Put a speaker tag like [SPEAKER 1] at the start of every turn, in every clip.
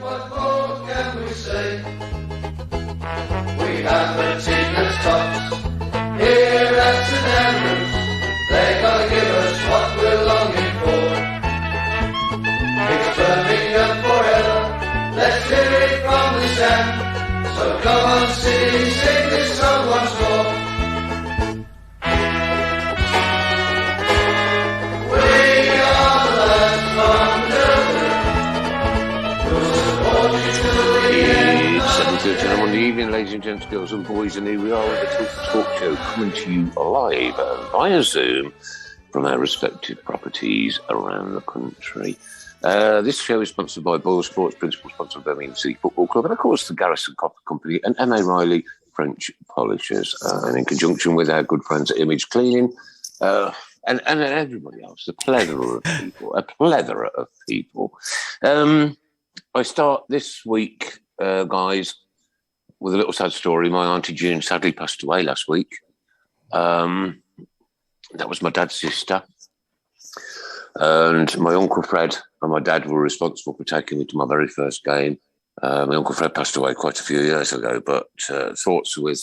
[SPEAKER 1] What more can we say? We have the cheapest tops here at St Andrews. They're gonna give us what we're longing for. It's Birmingham forever. Let's hear it from the stand. So come on, City, sing this song once more. We are the lads from Tilton, who support you till the end.
[SPEAKER 2] It's 7:30 on the evening, ladies and gents, girls and boys, and here we are at the Tilton Talk Show, coming to you live via Zoom from our respective properties around the country. This show is sponsored by Boyle Sports, principal sponsor of Birmingham City Football Club, and of course the Garrison Copper Company and M.A. Riley French Polishers, and in conjunction with our good friends at Image Cleaning, and everybody else, a plethora of people. I start this week, guys, with a little sad story. My Auntie June sadly passed away last week. That was my dad's sister. And my Uncle Fred and my dad were responsible for taking me to my very first game. My Uncle Fred passed away quite a few years ago, but thoughts with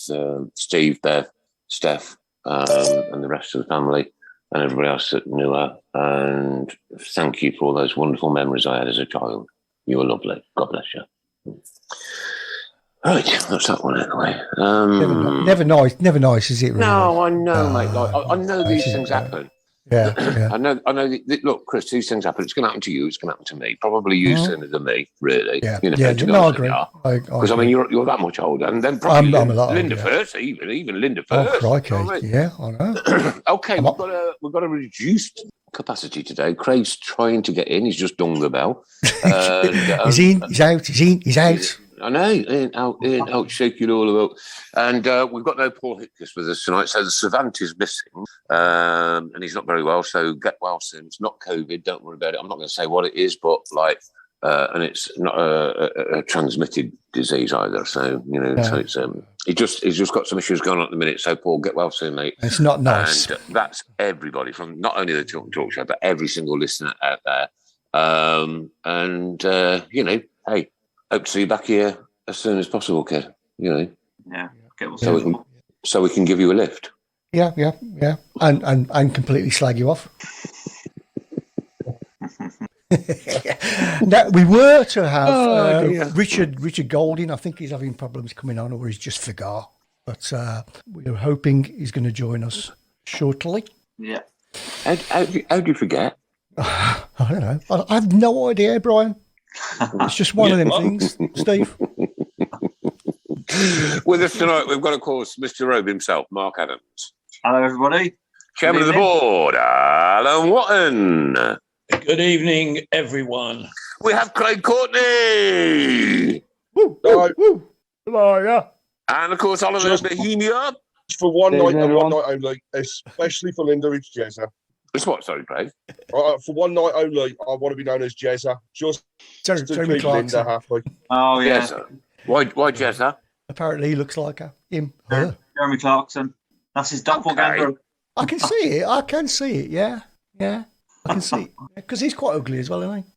[SPEAKER 2] Steve, Bev, Steph, and the rest of the family and everybody else that knew her. And thank you for all those wonderful memories I had as a child. You were lovely. God bless you. Right, that's that one anyway.
[SPEAKER 3] Never nice, is it? Really?
[SPEAKER 2] No, I know, mate. Like, I know these things happen.
[SPEAKER 3] Yeah.
[SPEAKER 2] I know. Look, Chris, these things happen. It's going to happen to you. It's going to happen to me. Probably you sooner than me, really.
[SPEAKER 3] Yeah.
[SPEAKER 2] You know,
[SPEAKER 3] I agree.
[SPEAKER 2] Because I mean, you're that much older, and then probably
[SPEAKER 3] I'm a lot
[SPEAKER 2] Linda
[SPEAKER 3] older,
[SPEAKER 2] first, even Linda first.
[SPEAKER 3] Oh, crikey!
[SPEAKER 2] You know what I mean?
[SPEAKER 3] Yeah, I know.
[SPEAKER 2] Okay, we've got a reduced capacity today. Craig's trying to get in. He's just dung the bell.
[SPEAKER 3] He's in. He's out. He's out.
[SPEAKER 2] I know, in, out, shake it all about. And we've got no Paul Hipkiss with us tonight, so the Savant is missing, and he's not very well, so get well soon. It's not COVID, don't worry about it. I'm not going to say what it is, but and it's not a transmitted disease either, so, you know, so it's, he's just got some issues going on at the minute, so Paul, get well soon, mate.
[SPEAKER 3] It's not nice.
[SPEAKER 2] And that's everybody from not only the Tilton Talk Show, but every single listener out there. You know, hey, hope to see you back here as soon as possible, kid. You know.
[SPEAKER 4] Yeah. Get well
[SPEAKER 2] so we can give you a lift.
[SPEAKER 3] Yeah. And completely slag you off. Now, we were to have Richard Golding. I think he's having problems coming on, or he's just forgot. But we're hoping he's going to join us shortly.
[SPEAKER 4] Yeah.
[SPEAKER 2] How do you forget?
[SPEAKER 3] I don't know. I have no idea, Brian. It's just one of them things, Steve.
[SPEAKER 2] With us tonight, we've got, of course, Mr. Robe himself, Mark Adams.
[SPEAKER 4] Hello, everybody.
[SPEAKER 2] Chairman of the board, Alan Watton.
[SPEAKER 5] Good evening, everyone.
[SPEAKER 2] We have Craig Courtney.
[SPEAKER 3] Hello, yeah.
[SPEAKER 2] And, of course, Oliver Bohemia.
[SPEAKER 6] For one night and one night only, especially for Linda, it's Jezza.
[SPEAKER 2] It's what, sorry, Craig?
[SPEAKER 6] For one night only, I want to be known as Jezza. Just to keep Linda happy.
[SPEAKER 4] Oh, yeah.
[SPEAKER 2] Yes, why Jezza?
[SPEAKER 3] Apparently he looks like him.
[SPEAKER 4] Jeremy Clarkson. That's his doppelganger.
[SPEAKER 3] Okay. I can see it. Yeah. I can see it. Because he's quite ugly as well, isn't he?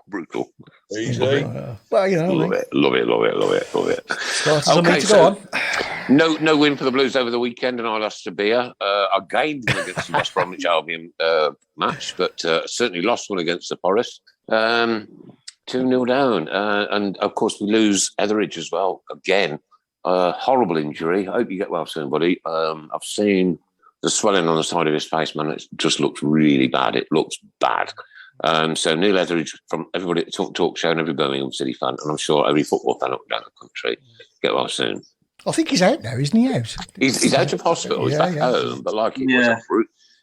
[SPEAKER 6] Brutal. Easy.
[SPEAKER 3] Well, you know.
[SPEAKER 2] Love it.
[SPEAKER 3] Okay, so
[SPEAKER 2] no win for the Blues over the weekend, and I lost to Beer. I gained one against the West Bromwich Albion match, but certainly lost one against the Forest. 2-0 down. And, of course, we lose Etheridge as well. Again, horrible injury. I hope you get well soon, buddy. I've seen the swelling on the side of his face, man. It just looks really bad. It looks bad. So Neil Etheridge, from everybody at the Talk Show and every Birmingham City fan, and I'm sure every football fan up and down the country, get well soon.
[SPEAKER 3] I think he's out now, isn't he? Out.
[SPEAKER 2] He's out of hospital. He's back home, but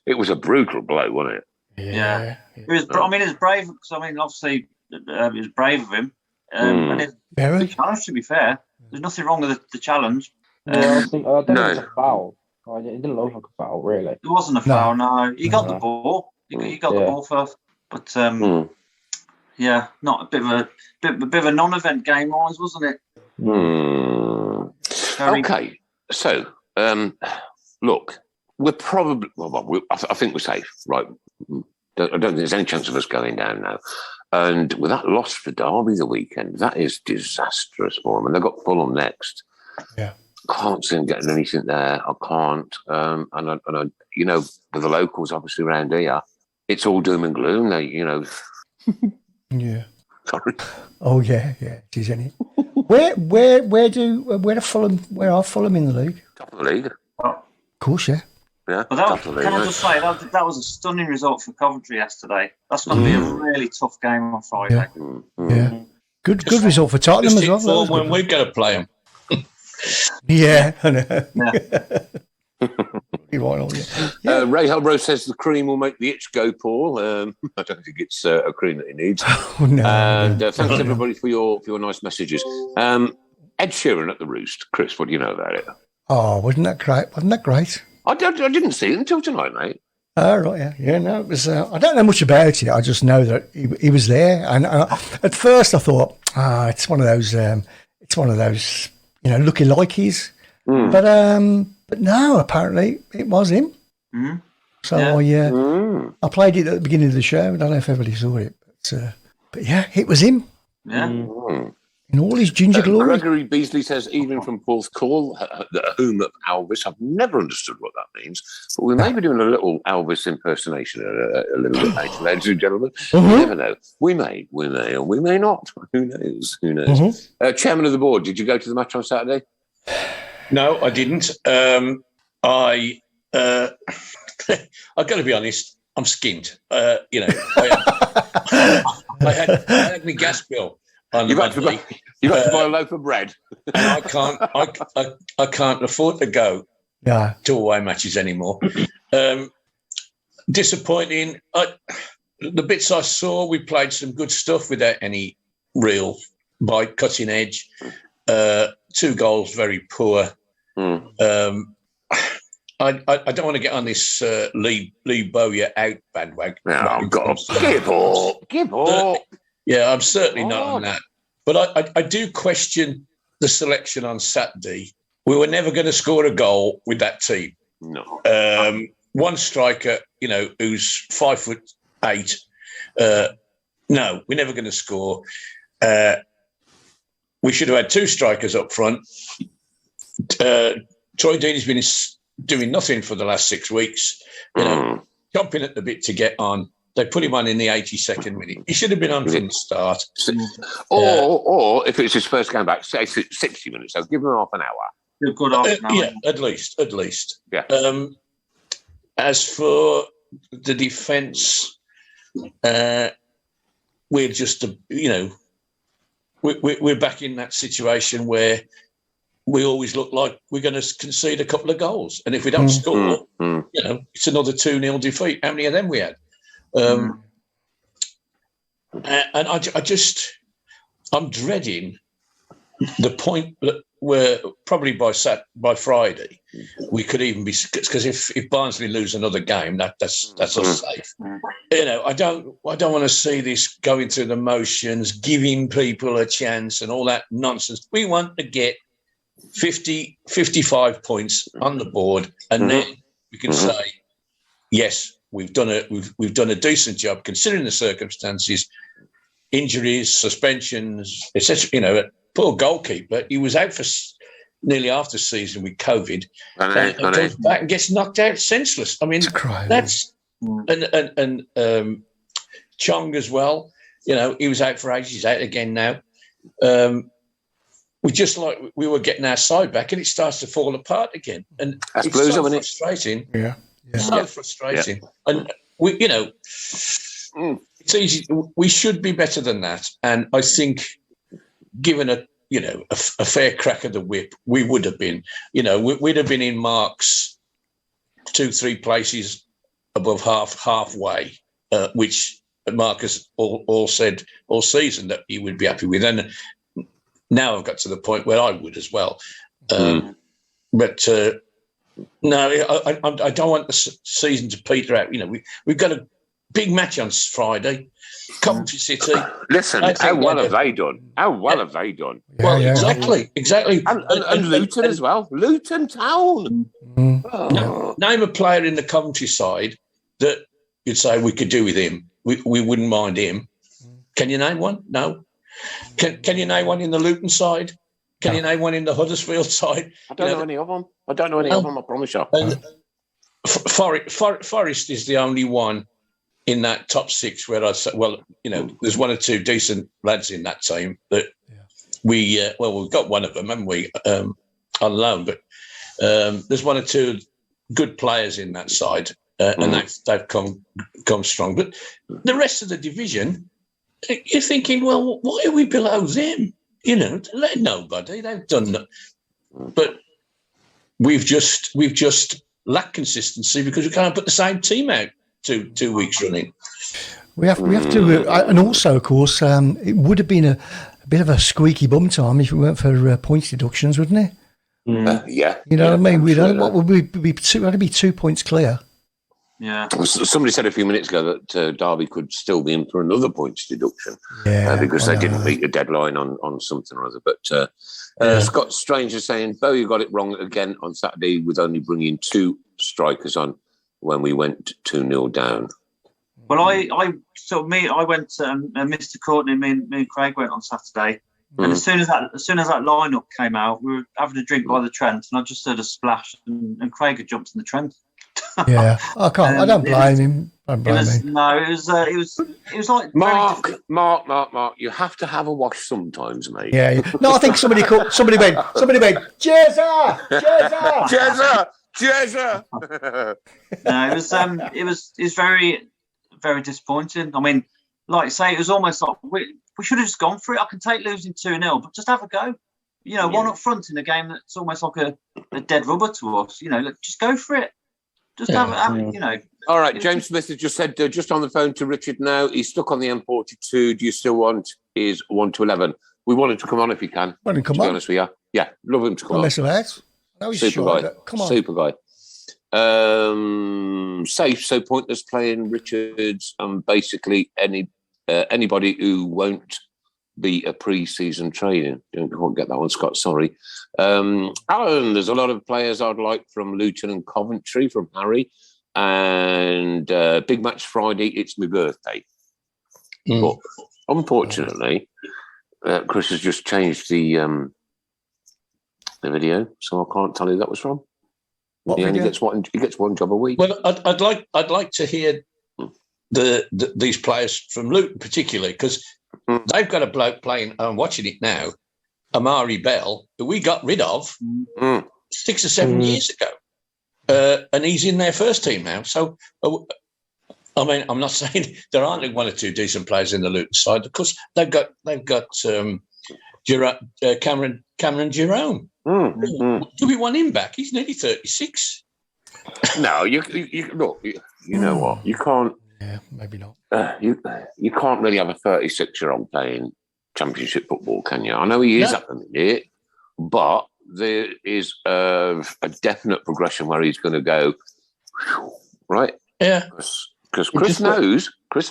[SPEAKER 2] it was a brutal blow, wasn't it?
[SPEAKER 4] Yeah. It was brave. Because obviously, it was brave of him. And it's a challenge, to be fair. There's nothing wrong with the challenge.
[SPEAKER 7] I think it was a foul. It didn't look like a foul, really.
[SPEAKER 4] It wasn't a foul, no. He got the ball. He got the ball first. But, not a bit of a non-event game-wise, wasn't it?
[SPEAKER 2] Okay, so, look, we're probably... I think we're safe, right? I don't think there's any chance of us going down now. And with that loss for Derby the weekend, that is disastrous for them. And they've got Fulham next.
[SPEAKER 3] Yeah.
[SPEAKER 2] Can't see them getting anything there. I can't. And I, you know, with the locals obviously around here, it's all doom and gloom. They, you know.
[SPEAKER 3] Yeah.
[SPEAKER 2] Sorry.
[SPEAKER 3] Oh yeah, it is, isn't it? Where are Fulham in the league?
[SPEAKER 2] Top of the league.
[SPEAKER 3] Of course, yeah.
[SPEAKER 2] Yeah.
[SPEAKER 4] But can I just say that was a stunning result for Coventry yesterday. That's going to be a really tough game on Friday.
[SPEAKER 3] Yeah. Good result for Tottenham as well.
[SPEAKER 5] When we're going to play them.
[SPEAKER 3] Yeah, I know. You're right on, yeah.
[SPEAKER 2] Ray Helbro says the cream will make the itch go, Paul. I don't think it's a cream that he needs.
[SPEAKER 3] Oh, no.
[SPEAKER 2] And thanks everybody for your nice messages. Ed Sheeran at the Roost. Chris, what do you know about it?
[SPEAKER 3] Oh, wasn't that great?
[SPEAKER 2] I didn't see it until tonight, mate.
[SPEAKER 3] Oh, right, yeah. No, it was. I don't know much about it. I just know that he was there. And at first I thought, it's one of those, looking like his. But no, apparently it was him. Mm. So I played it at the beginning of the show. I don't know if everybody saw it, but yeah, it was him.
[SPEAKER 4] Yeah.
[SPEAKER 3] In all his ginger glory.
[SPEAKER 2] Gregory Beasley says, even from Paul's call, the whom of Elvis. I've never understood what that means, but we may be doing a little Elvis impersonation a little bit later, ladies and gentlemen. You never know. We may, or we may not. Who knows? Chairman of the board, did you go to the match on Saturday?
[SPEAKER 5] No, I didn't. I got to be honest, I'm skint. I had my gas bill.
[SPEAKER 2] You've got to buy a loaf of bread.
[SPEAKER 5] And I can't afford to go to away matches anymore. Disappointing. The bits I saw, we played some good stuff without any real bite, cutting edge. 2 goals, very poor. I don't want to get on this Lee Bowyer out bandwagon.
[SPEAKER 2] Oh, God. Give up.
[SPEAKER 5] Yeah, I'm certainly not on that. But I do question the selection on Saturday. We were never going to score a goal with that team.
[SPEAKER 2] No.
[SPEAKER 5] One striker, who's 5'8". No, we're never going to score. We should have had 2 strikers up front. Troy Deeney's been doing nothing for the last 6 weeks. Chomping at the bit to get on. They put him on in the 82nd minute. He should have been on from the start.
[SPEAKER 2] Or if it's his first game back, say 60 minutes. So give him half an hour.
[SPEAKER 4] Good half an hour.
[SPEAKER 5] Yeah, at least.
[SPEAKER 2] Yeah.
[SPEAKER 5] As for the defence, we're just, we're back in that situation where we always look like we're going to concede a couple of goals. And if we don't score, it's another 2-0 defeat. How many of them we had? And I'm dreading the point where probably by Friday we could even be, because if Barnsley lose another game, that's us safe. I don't want to see this going through the motions, giving people a chance and all that nonsense. We want to get 55 points on the board, and then we can say, yes, we've done a decent job considering the circumstances, injuries, suspensions, etc. Poor goalkeeper, he was out for nearly half the season with COVID, and comes back and gets knocked out senseless. I mean, that's and Chong as well. He was out for ages. He's out again now. We were getting our side back, and it starts to fall apart again, and
[SPEAKER 2] that's
[SPEAKER 5] it's
[SPEAKER 2] blues,
[SPEAKER 5] so
[SPEAKER 2] isn't it?
[SPEAKER 5] frustrating.
[SPEAKER 3] Yeah.
[SPEAKER 5] So frustrating. Yeah. And we, it's easy. We should be better than that. And I think, given a fair crack of the whip, we would have been. We'd have been in marks 2-3 places above halfway, which Marcus all said all season that he would be happy with. And now I've got to the point where I would as well. But no, I don't want the season to peter out. We've got a big match on Friday, Coventry City.
[SPEAKER 2] Listen, how well have they done?
[SPEAKER 5] Well, exactly.
[SPEAKER 2] And Luton as well. Luton Town.
[SPEAKER 5] Name a player in the Coventry side that you'd say we could do with him. We wouldn't mind him. Can you name one? No. Can you name one in the Luton side? Can you name one in the Huddersfield side?
[SPEAKER 2] I don't know any of them. I promise you.
[SPEAKER 5] Forest is the only one in that top six where I say, well, there's one or two decent lads in that team that we've got one of them, haven't we, on loan, but there's one or two good players in that side, and they've come strong. But the rest of the division, you're thinking, well, why are we below them? Let nobody. They've done that. But we've just lacked consistency because we can't put the same team out two weeks running.
[SPEAKER 3] We have to, and also, of course, it would have been a bit of a squeaky bum time if it weren't for points deductions, wouldn't it?
[SPEAKER 2] Yeah.
[SPEAKER 3] You know what I mean? What would we be? Had to be 2 points clear.
[SPEAKER 4] Yeah.
[SPEAKER 2] Somebody said a few minutes ago that Derby could still be in for another points deduction because they didn't meet the deadline on something or other. But Scott Strange is saying Bowyer got it wrong again on Saturday with only bringing 2 strikers on when we went 2-0 down.
[SPEAKER 4] Well, I went. Mr. Courtney, me and Craig went on Saturday, and as soon as that lineup came out, we were having a drink by the Trent, and I just heard a splash, and Craig had jumped in the Trent.
[SPEAKER 3] Yeah, I can't. I don't blame him.
[SPEAKER 4] It was like
[SPEAKER 2] Mark. You have to have a wash sometimes, mate.
[SPEAKER 3] Yeah. No, I think somebody went. Jezza.
[SPEAKER 4] No, it was very, very disappointing. I mean, like you say, it was almost like we should have just gone for it. I can take losing 2-0, but just have a go. One up front in a game that's almost like a dead rubber to us. Just go for it. Just have
[SPEAKER 2] All right, James Smith has just said, just on the phone to Richard now, he's stuck on the M42. Do you still want his 1 to 11? We want him to come on if he can.
[SPEAKER 3] Want him to come
[SPEAKER 2] be honest with you. Yeah, love him to come on.
[SPEAKER 3] Less of that. No, he's
[SPEAKER 2] Super
[SPEAKER 3] short,
[SPEAKER 2] guy.
[SPEAKER 3] come on.
[SPEAKER 2] Super guy. Safe, so pointless playing Richards and basically anybody who won't be a pre-season training. Don't quite get that one, Scott, sorry. Alan, there's a lot of players I'd like from Luton and Coventry, from Harry. And big match Friday, it's my birthday. But unfortunately, Chris has just changed the video, so I can't tell you that was from. He only gets one job a week.
[SPEAKER 5] Well, I'd like to hear these players from Luton particularly, because they've got a bloke playing. I'm watching it now, Amari Bell, who we got rid of 6 or 7 years ago, and he's in their first team now. So, I mean, I'm not saying there aren't 1 or 2 decent players in the Luton side. Of course, they've got Cameron Jerome. Do we want him back? He's nearly 36.
[SPEAKER 2] No, you look. You know what? You can't.
[SPEAKER 3] Yeah, maybe not.
[SPEAKER 2] You can't really have a 36-year-old playing Championship football, can you? I know he is at the minute, but there is a definite progression where he's going to go, right?
[SPEAKER 5] Yeah.
[SPEAKER 2] Because Chris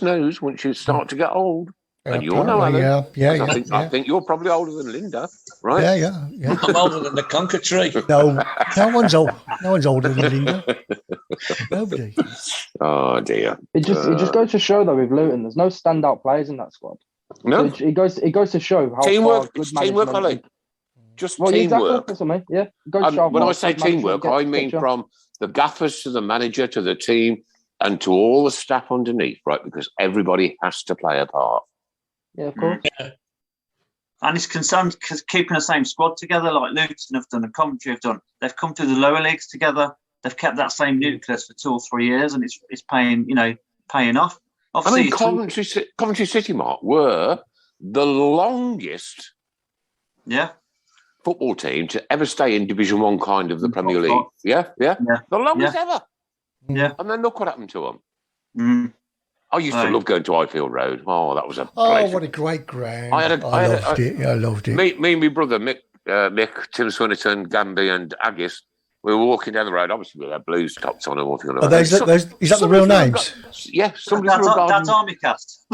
[SPEAKER 2] knows once you start to get old, and you'll know, Alan. I think you're probably older than Linda, right?
[SPEAKER 3] Yeah.
[SPEAKER 5] I'm older than the Conker tree.
[SPEAKER 3] No one's old. No one's older than Linda. Nobody.
[SPEAKER 2] Oh dear.
[SPEAKER 7] It just goes to show though with Luton, there's no standout players in that squad.
[SPEAKER 2] No.
[SPEAKER 7] It goes to show how
[SPEAKER 2] teamwork.
[SPEAKER 7] Good
[SPEAKER 2] it's teamwork, Ali. Just
[SPEAKER 7] teamwork.
[SPEAKER 2] Exactly,
[SPEAKER 7] that's what I mean. Yeah. It goes to show
[SPEAKER 2] when I say teamwork, I mean from the gaffers to the manager to the team and to all the staff underneath, right? Because everybody has to play a part.
[SPEAKER 7] Yeah, of course.
[SPEAKER 4] And it's concerned because keeping the same squad together, like Luton have done and Coventry have done. They've come through the lower leagues together. They've kept that same nucleus for 2 or 3 years, and it's paying off. Obviously,
[SPEAKER 2] I mean, Coventry City, Mark, were the longest football team to ever stay in Division 1 kind of the Premier League. Yeah. The longest ever.
[SPEAKER 4] Yeah.
[SPEAKER 2] And then look what happened to them.
[SPEAKER 4] Mm.
[SPEAKER 2] I used to love going to Highfield Road. Oh, that was a
[SPEAKER 3] pleasure.
[SPEAKER 2] pleasure.
[SPEAKER 3] What a great ground.
[SPEAKER 2] I
[SPEAKER 3] loved it.
[SPEAKER 2] Me and my brother, Mick, Tim Swinnerton, Gamby and Aggis, we were walking down the road, obviously with our blues tops on and all things like
[SPEAKER 3] that. Is that the real names?
[SPEAKER 2] Yeah. Somebody threw a garden...
[SPEAKER 4] That's Army Cast.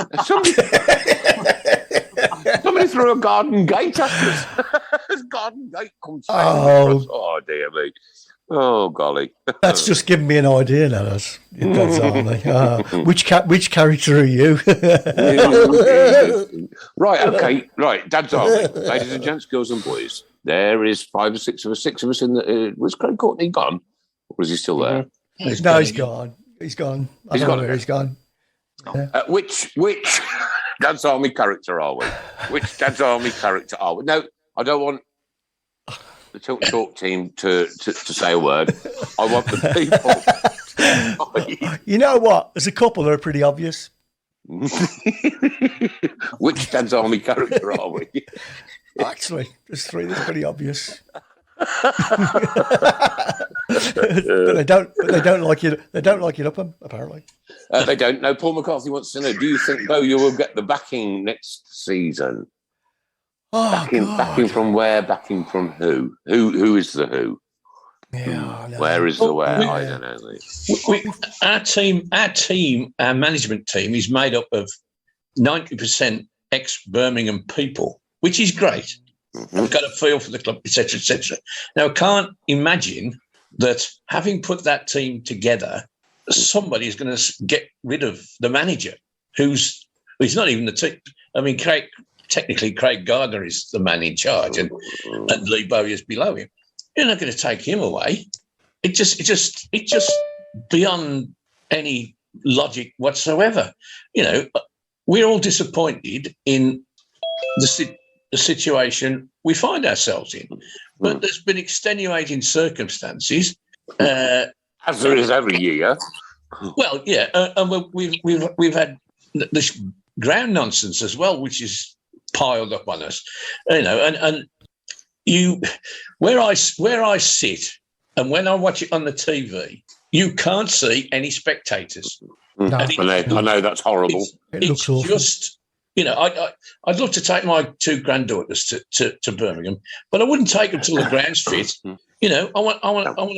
[SPEAKER 2] Somebody threw a garden gate at us. This garden gate comes
[SPEAKER 3] Oh,
[SPEAKER 2] dear me. Oh, golly.
[SPEAKER 3] That's just giving me an idea now. That's Army. Which character are you?
[SPEAKER 2] Right, okay. Right, Dad's Army. Ladies and gents, girls and boys. There is 5 or 6 of us, 6 of us in the... was Craig Courtney gone? Or is he still there?
[SPEAKER 3] No, he's gone. He's gone. I don't know where he's gone. Yeah.
[SPEAKER 2] Which Dad's Army character are we? Which Dad's Army character are we? No, I don't want the Tilton Talk team to say a word. I want the people.
[SPEAKER 3] You know what? There's a couple that are pretty obvious.
[SPEAKER 2] Which Dad's Army character are we?
[SPEAKER 3] Actually, there's 3 that's pretty obvious. But they don't like you. They don't like you up them, apparently.
[SPEAKER 2] They don't. No, Paul McCarthy wants to know, do you think, Bo, you will get the backing next season? Backing from where? Backing from who? Who is the who?
[SPEAKER 3] Yeah,
[SPEAKER 2] where is the where? I don't know.
[SPEAKER 5] Our management team is made up of 90% ex-Birmingham people, which is great. I've got a feel for the club, etc., etc. Now, I can't imagine that having put that team together, somebody is going to get rid of the manager, he's not even the team. I mean, technically, Craig Gardner is the man in charge, and Lee Bowyer is below him. You're not going to take him away. It just beyond any logic whatsoever. You know, we're all disappointed in the situation we find ourselves in, but there's been extenuating circumstances,
[SPEAKER 2] as there is every year.
[SPEAKER 5] Well, yeah, and we've had this ground nonsense as well, which is piled up on us, you know, and you where I sit, and when I watch it on the TV, you can't see any spectators.
[SPEAKER 3] No.
[SPEAKER 2] I know that's horrible.
[SPEAKER 3] It's
[SPEAKER 5] just. You know, I'd love to take my 2 granddaughters to Birmingham, but I wouldn't take them till the ground's fit. You know, I want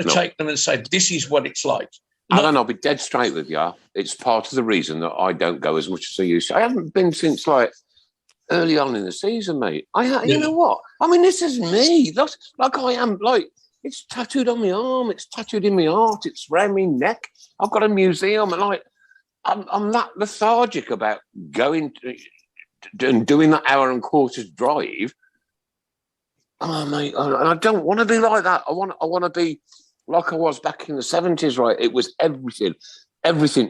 [SPEAKER 5] to take them and say, this is what it's like.
[SPEAKER 2] Alan, I'll be dead straight with you. It's part of the reason that I don't go as much as I used to. I haven't been since like early on in the season, mate. You know what? I mean, this is me. Like I am. Like it's tattooed on my arm. It's tattooed in my heart. It's around my neck. I've got a museum, and like I'm that lethargic about going and doing that hour and quarters drive. Oh, mate, I don't want to be like that. I want to be like I was back in the 70s, right? It was everything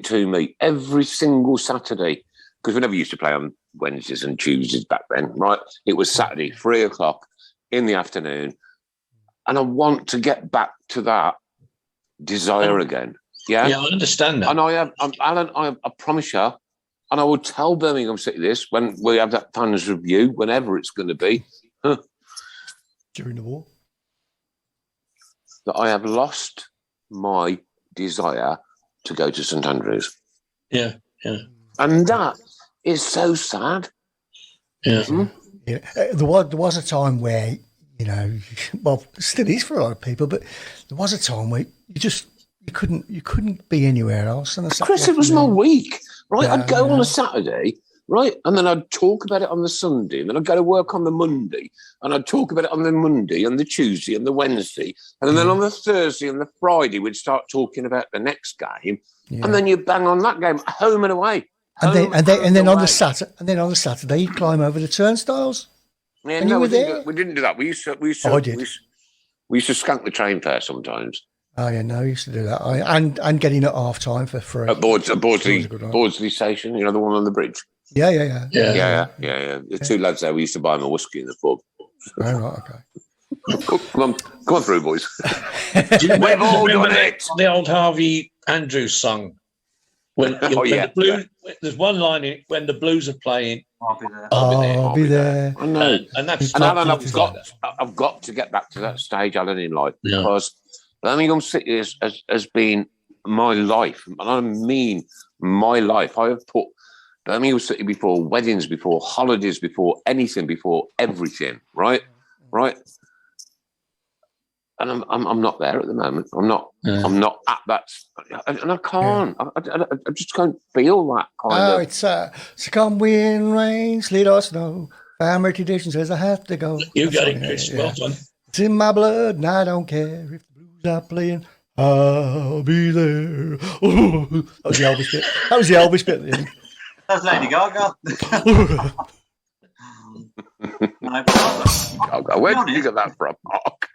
[SPEAKER 2] to me, every single Saturday, because we never used to play on Wednesdays and Tuesdays back then, right? It was Saturday, 3:00 in the afternoon, and I want to get back to that desire again. Yeah,
[SPEAKER 5] I understand that.
[SPEAKER 2] And Alan, I promise you. And I will tell Birmingham City this when we have that fans review, whenever it's going to be.
[SPEAKER 3] During the war?
[SPEAKER 2] That I have lost my desire to go to St Andrews.
[SPEAKER 5] Yeah.
[SPEAKER 2] And that is so sad.
[SPEAKER 5] Yeah.
[SPEAKER 3] Yeah. There was a time where, you know, well, still is for a lot of people, but there was a time where you couldn't be anywhere else. And
[SPEAKER 2] Chris, it was my week. Right, I'd go on a Saturday, right, and then I'd talk about it on the Sunday, and then I'd go to work on the Monday, and I'd talk about it on the Monday, and the Tuesday, and the Wednesday, and then on the Thursday and the Friday, we'd start talking about the next game, and then you bang on that game, home and away.
[SPEAKER 3] And then on the Saturday, you'd climb over the turnstiles.
[SPEAKER 2] Yeah,
[SPEAKER 3] and
[SPEAKER 2] no,
[SPEAKER 3] we
[SPEAKER 2] didn't do that. We used to skunk the train fare sometimes.
[SPEAKER 3] Oh yeah, no, I used to do that. And getting at half time for free.
[SPEAKER 2] At Bawdsley Station, you know, the one on the bridge.
[SPEAKER 3] Yeah.
[SPEAKER 2] The 2 lads there, we used to buy them a whiskey in the pub.
[SPEAKER 3] Oh, right, okay.
[SPEAKER 2] Come on through, boys.
[SPEAKER 5] We've all done it. The old Harvey Andrews song. There's one line in it, when the Blues are playing.
[SPEAKER 3] I'll be there.
[SPEAKER 2] I know.
[SPEAKER 5] And that's
[SPEAKER 2] Alan, I've got to get back to that stage, Alan, in life, because Birmingham City has been my life, and I mean my life. I have put Birmingham City before weddings, before holidays, before anything, before everything. Right. And I'm not there at the moment. I'm not at that, and I can't. I just can't feel that kind of.
[SPEAKER 3] Oh, it's come wind, rain, sleet or snow. Family tradition says I have to go.
[SPEAKER 5] You got it, Chris. Well done.
[SPEAKER 3] It's in my blood, and I don't care if the blues are playing, I'll be there. That was the Elvis bit. That was the Elvis bit at the end.
[SPEAKER 4] That's Lady Gaga.
[SPEAKER 2] Where did you get that from, Mark?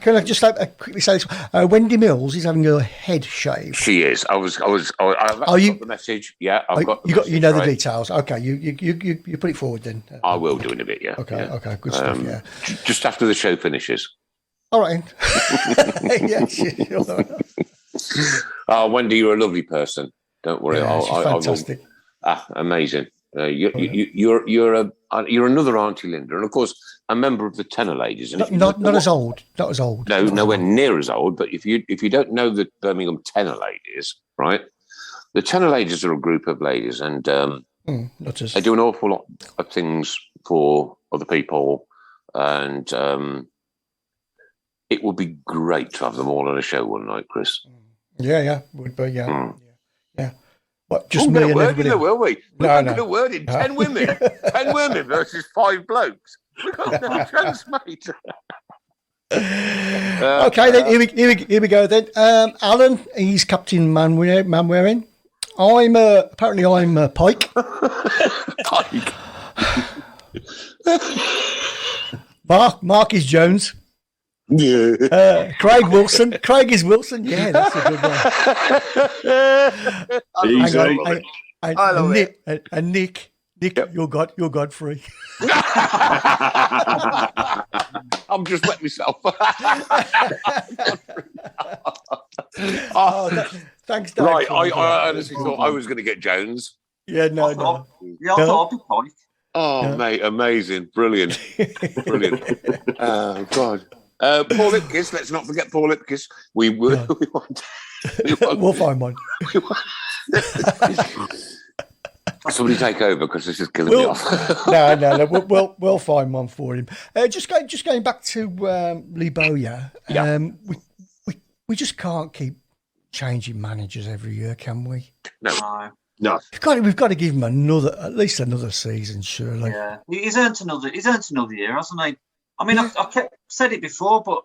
[SPEAKER 3] Can I just quickly say this? Wendy Mills is having her head shaved.
[SPEAKER 2] She is. I've got the message. Yeah, I've got.
[SPEAKER 3] You know the details. Okay, you put it forward then.
[SPEAKER 2] I will do in a bit. Yeah.
[SPEAKER 3] Okay, good stuff. Yeah.
[SPEAKER 2] Just after the show finishes.
[SPEAKER 3] All right. Yeah. Sure.
[SPEAKER 2] Oh, Wendy, you're a lovely person. Don't worry.
[SPEAKER 3] Yeah, she's fantastic.
[SPEAKER 2] Amazing. You're another Auntie Linda, and of course a member of the Tenor Ladies. And
[SPEAKER 3] not as old. Not as old.
[SPEAKER 2] No, nowhere near as old. But if you don't know the Birmingham Tenor Ladies, right? The Tenor Ladies are a group of ladies, and they do an awful lot of things for other people, and it would be great to have them all on a show one night, Chris.
[SPEAKER 3] Yeah, would be. Yeah. What, just me and everybody?
[SPEAKER 2] Will we? We're not going to word in 10 women. 10 women versus 5 blokes. We've got no chance, mate.
[SPEAKER 3] Okay, then here we go then. Alan, he's Captain Manwaring. I'm Pike.
[SPEAKER 2] Pike.
[SPEAKER 3] Mark is Jones.
[SPEAKER 2] Yeah.
[SPEAKER 3] Craig Wilson. Craig is Wilson. Yeah, that's a good one.
[SPEAKER 2] Easy.
[SPEAKER 3] I love Nick, it. And Nick, yep. You're Godfrey.
[SPEAKER 2] I'm just wet myself.
[SPEAKER 3] Thanks, Dad.
[SPEAKER 2] Right, I honestly thought I was going to get Jones.
[SPEAKER 3] Yeah, no.
[SPEAKER 4] Yeah, I thought I'd be Pike.
[SPEAKER 2] Oh, yeah. Mate, amazing. Brilliant. Oh, God. Paul Lipkiss, let's not forget Paul Lipkiss. We'll
[SPEAKER 3] find one.
[SPEAKER 2] Somebody take over because this is killing me off.
[SPEAKER 3] No. We'll find one for him. Just going back to Lee Bowyer. We just can't keep changing managers every year, can we?
[SPEAKER 2] No.
[SPEAKER 3] We've got to give him at least another season, surely.
[SPEAKER 4] Yeah, he's earned another year, hasn't he? I mean, I said it before, but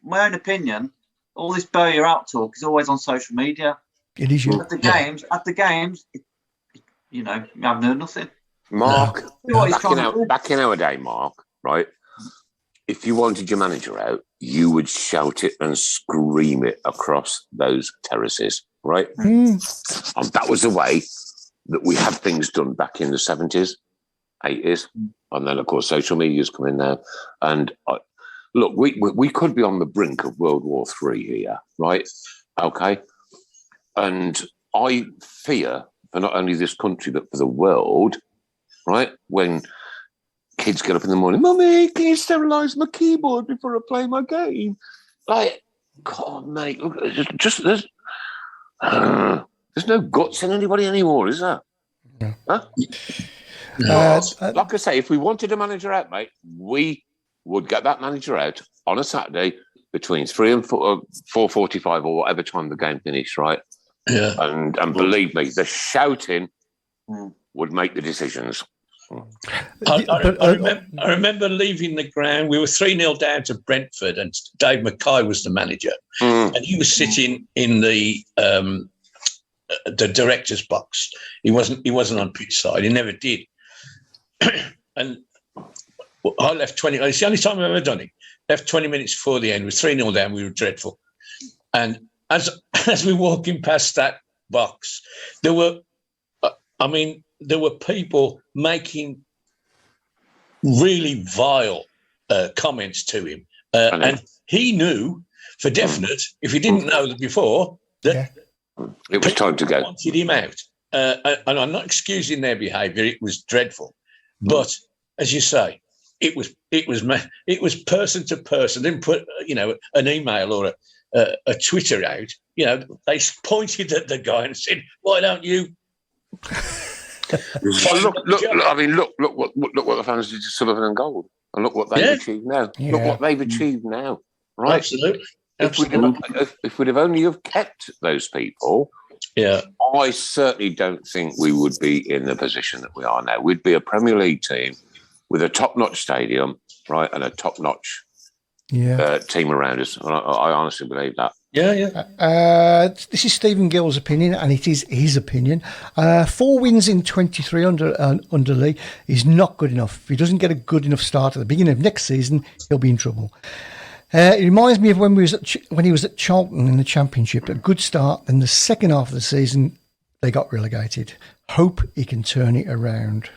[SPEAKER 4] my own opinion, all this Bowyer out talk is always on social media.
[SPEAKER 3] It is.
[SPEAKER 4] At the games, you haven't heard nothing.
[SPEAKER 2] Mark, back in our day, Mark, right? If you wanted your manager out, you would shout it and scream it across those terraces, right? And that was the way that we had things done back in the 70s, 80s. And then, of course, social media's come in now. And look, we could be on the brink of World War III here, right? Okay. And I fear for not only this country, but for the world, right? When kids get up in the morning, Mummy, can you sterilise my keyboard before I play my game? Like, God, mate, look, there's no guts in anybody anymore, is there?
[SPEAKER 3] Yeah.
[SPEAKER 2] Huh? Like I say, if we wanted a manager out, mate, we would get that manager out on a Saturday between 3 and 4:45 or whatever time the game finished, right?
[SPEAKER 5] Yeah.
[SPEAKER 2] And believe me, the shouting would make the decisions.
[SPEAKER 5] I remember leaving the ground. We were 3-0 down to Brentford, and Dave Mackay was the manager, and he was sitting in the director's box. He wasn't on pitch side. He never did. And I left 20. It's the only time I've ever done it. Left 20 minutes before the end. We were 3-0 down. We were dreadful. And as we were walking past that box, there were people making really vile comments to him, and he knew for definite, if he didn't know that before, that
[SPEAKER 2] it was time to go.
[SPEAKER 5] Wanted him out, and I'm not excusing their behaviour. It was dreadful, but as you say, it was person to person. Didn't put an email or a Twitter out. They pointed at the guy and said, "Why don't you?"
[SPEAKER 2] Look what the fans did to Sullivan and Gold, and look what they've achieved now. Look what they've achieved now, right?
[SPEAKER 5] Absolutely.
[SPEAKER 2] If we'd have only have kept those people, I certainly don't think we would be in the position that we are now. We'd be a Premier League team with a top-notch stadium, right, and a top-notch team around us. I honestly believe that.
[SPEAKER 5] Yeah.
[SPEAKER 3] This is Stephen Gill's opinion, and it is his opinion. 4 wins in 23 under Lee is not good enough. If he doesn't get a good enough start at the beginning of next season, he'll be in trouble. It reminds me of when he was at Charlton in the Championship. A good start, then the second half of the season, they got relegated. Hope he can turn it around.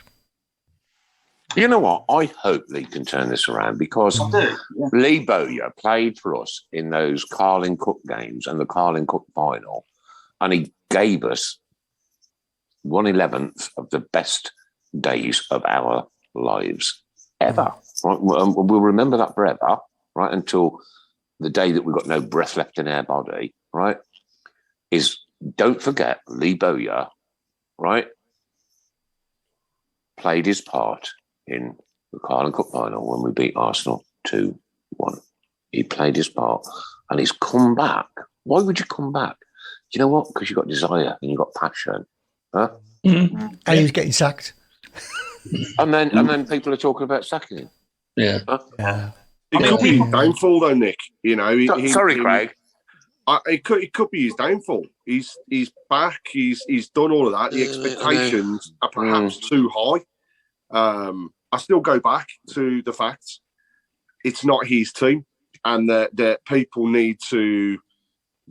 [SPEAKER 2] You know what? I hope Lee can turn this around because Lee Bowyer played for us in those Carling Cup games and the Carling Cup final, and he gave us 1/11th of the best days of our lives ever. Right? We'll remember that forever, right? Until the day that we've got no breath left in our body, right? Don't forget Lee Bowyer, right? Played his part in the Carling Cup final when we beat Arsenal 2-1. He played his part and he's come back. Why would you come back? Do you know what? Because you've got desire and you've got passion. Huh?
[SPEAKER 3] Mm-hmm. And he was getting sacked.
[SPEAKER 2] and then people are talking about sacking him.
[SPEAKER 5] Yeah.
[SPEAKER 2] Huh?
[SPEAKER 3] Yeah.
[SPEAKER 6] It could be his downfall though, Nick. You know,
[SPEAKER 2] sorry, Craig.
[SPEAKER 6] It could be his downfall. He's back. He's done all of that. The expectations are perhaps too high. I still go back to the fact it's not his team, and that people need to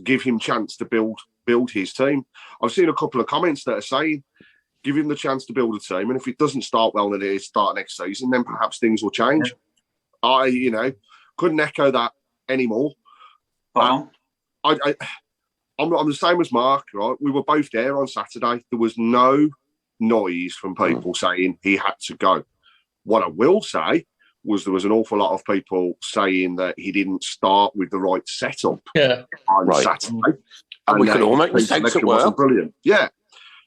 [SPEAKER 6] give him chance to build his team. I've seen a couple of comments that are saying, give him the chance to build a team, and if it doesn't start well and it start next season, then perhaps things will change. I couldn't echo that anymore.
[SPEAKER 4] Wow.
[SPEAKER 6] I'm the same as Mark, right? We were both there on Saturday. There was no noise from people saying he had to go. What I will say was there was an awful lot of people saying that he didn't start with the right setup on Saturday.
[SPEAKER 2] And we can all make mistakes at work.
[SPEAKER 6] Brilliant. Yeah.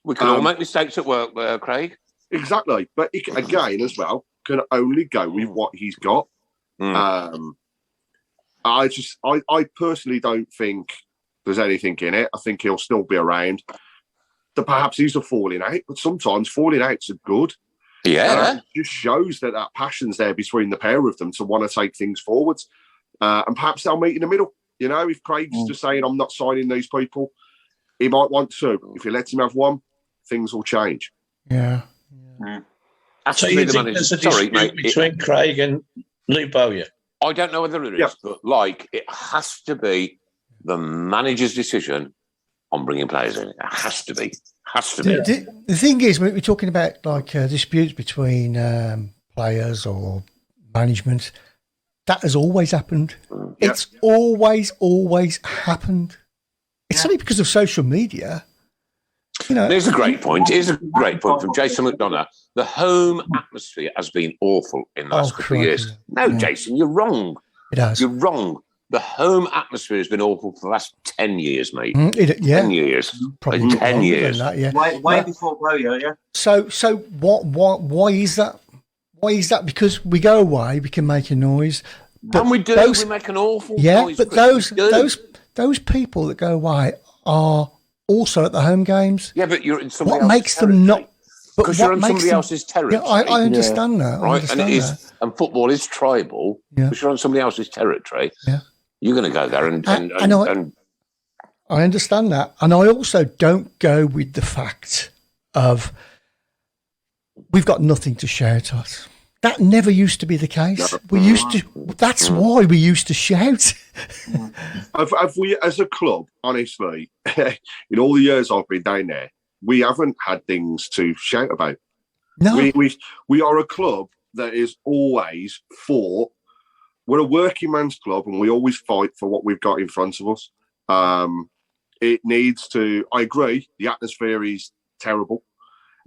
[SPEAKER 2] We can all make mistakes at work, Craig.
[SPEAKER 6] Exactly. But he, again, as well, can only go with what he's got. I personally don't think there's anything in it. I think he'll still be around. That perhaps he's a falling out, but sometimes falling outs are good.
[SPEAKER 2] Yeah.
[SPEAKER 6] It just shows that passion's there between the pair of them to want to take things forwards. And perhaps they'll meet in the middle. You know, if Craig's just saying, I'm not signing these people, he might want to. If he lets him have one, things will change.
[SPEAKER 3] Yeah.
[SPEAKER 5] So you think there's a dispute between Craig and Lee Bowyer?
[SPEAKER 2] I don't know whether it is, but it has to be the manager's decision on bringing players in. It has to be.
[SPEAKER 3] The thing is, we're talking about disputes between players or management. That has always happened. It's always happened. It's only because of social media. You know,
[SPEAKER 2] Here's a great point. From Jason McDonough. The home atmosphere has been awful in the last couple of years. No, Jason, you're wrong.
[SPEAKER 3] It has.
[SPEAKER 2] You're wrong. The home atmosphere has been awful for the last 10 years, mate. 10 years.
[SPEAKER 3] Probably
[SPEAKER 2] 10 years.
[SPEAKER 3] That, yeah.
[SPEAKER 4] Way before Bowyer, yeah.
[SPEAKER 3] So why is that? Why is that? Because we go away, we can make a noise. But
[SPEAKER 2] and we do. We make an awful noise.
[SPEAKER 3] Yeah, but those people that go away are also at the home games.
[SPEAKER 2] Yeah, but you're in somebody else's
[SPEAKER 3] What makes them not?
[SPEAKER 2] Because you're in somebody else's territory.
[SPEAKER 3] Yeah, I understand that.
[SPEAKER 2] Right, and football is tribal. Because you're on somebody else's territory.
[SPEAKER 3] Yeah,
[SPEAKER 2] you're going to go there and
[SPEAKER 3] I understand that, and I also don't go with the fact of we've got nothing to shout at. That never used to be the case. We used to. That's why we used to shout.
[SPEAKER 6] Have we, as a club, honestly, in all the years I've been down there, we haven't had things to shout about.
[SPEAKER 3] No,
[SPEAKER 6] we are a club that is always fought. We're a working man's club, and we always fight for what we've got in front of us. It needs to. I agree. The atmosphere is terrible.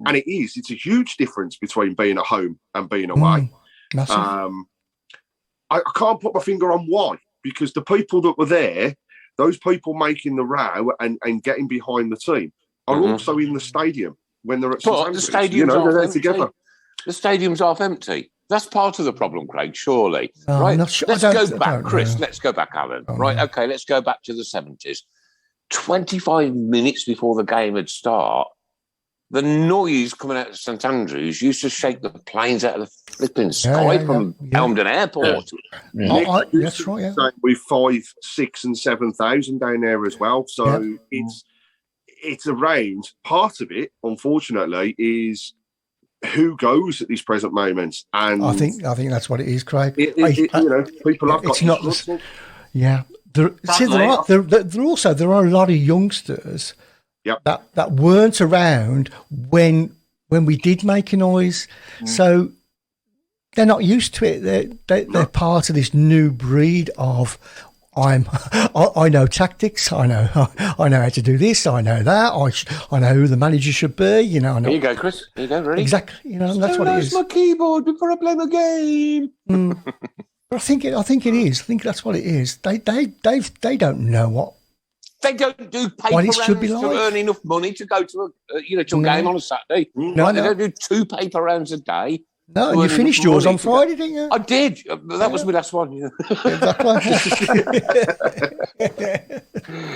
[SPEAKER 6] And it is. It's a huge difference between being at home and being away. I can't put my finger on why, because the people that were there, those people making the row and getting behind the team, are also in the stadium when they're at
[SPEAKER 2] the stadium.
[SPEAKER 6] They're there together.
[SPEAKER 2] The stadium's half empty. That's part of the problem, Craig. Surely,
[SPEAKER 3] right?
[SPEAKER 2] Sure. Let's go back, Chris. Let's go back, Alan. Right? Okay. Let's go back to the 70s. 25 minutes before the game had started, the noise coming out of St Andrews used to shake the planes out of the flipping sky from Elmdon Airport.
[SPEAKER 3] Yeah. That's right. Yeah,
[SPEAKER 6] with 5, 6, and 7,000 down there as well. So it's around. Part of it, unfortunately, is who goes at this present moment. And
[SPEAKER 3] I think that's what it is, Craig.
[SPEAKER 6] People have got.
[SPEAKER 3] It's not. Yeah. There are a lot of youngsters that weren't around when we did make a noise, so they're not used to it. They're part of this new breed of I know tactics. I know how to do this. I know that. I know who the manager should be. You know.
[SPEAKER 2] Here you go, Chris. Here you go. Ready?
[SPEAKER 3] Exactly. You know, that's what it is.
[SPEAKER 2] My keyboard before I play my game.
[SPEAKER 3] But I think it is. I think that's what it is. They don't know what.
[SPEAKER 2] They don't do paper rounds to earn enough money to go to a game on a Saturday. They don't do 2 paper rounds a day.
[SPEAKER 3] No, you finished yours on Friday, didn't you?
[SPEAKER 2] I did. That was my last one.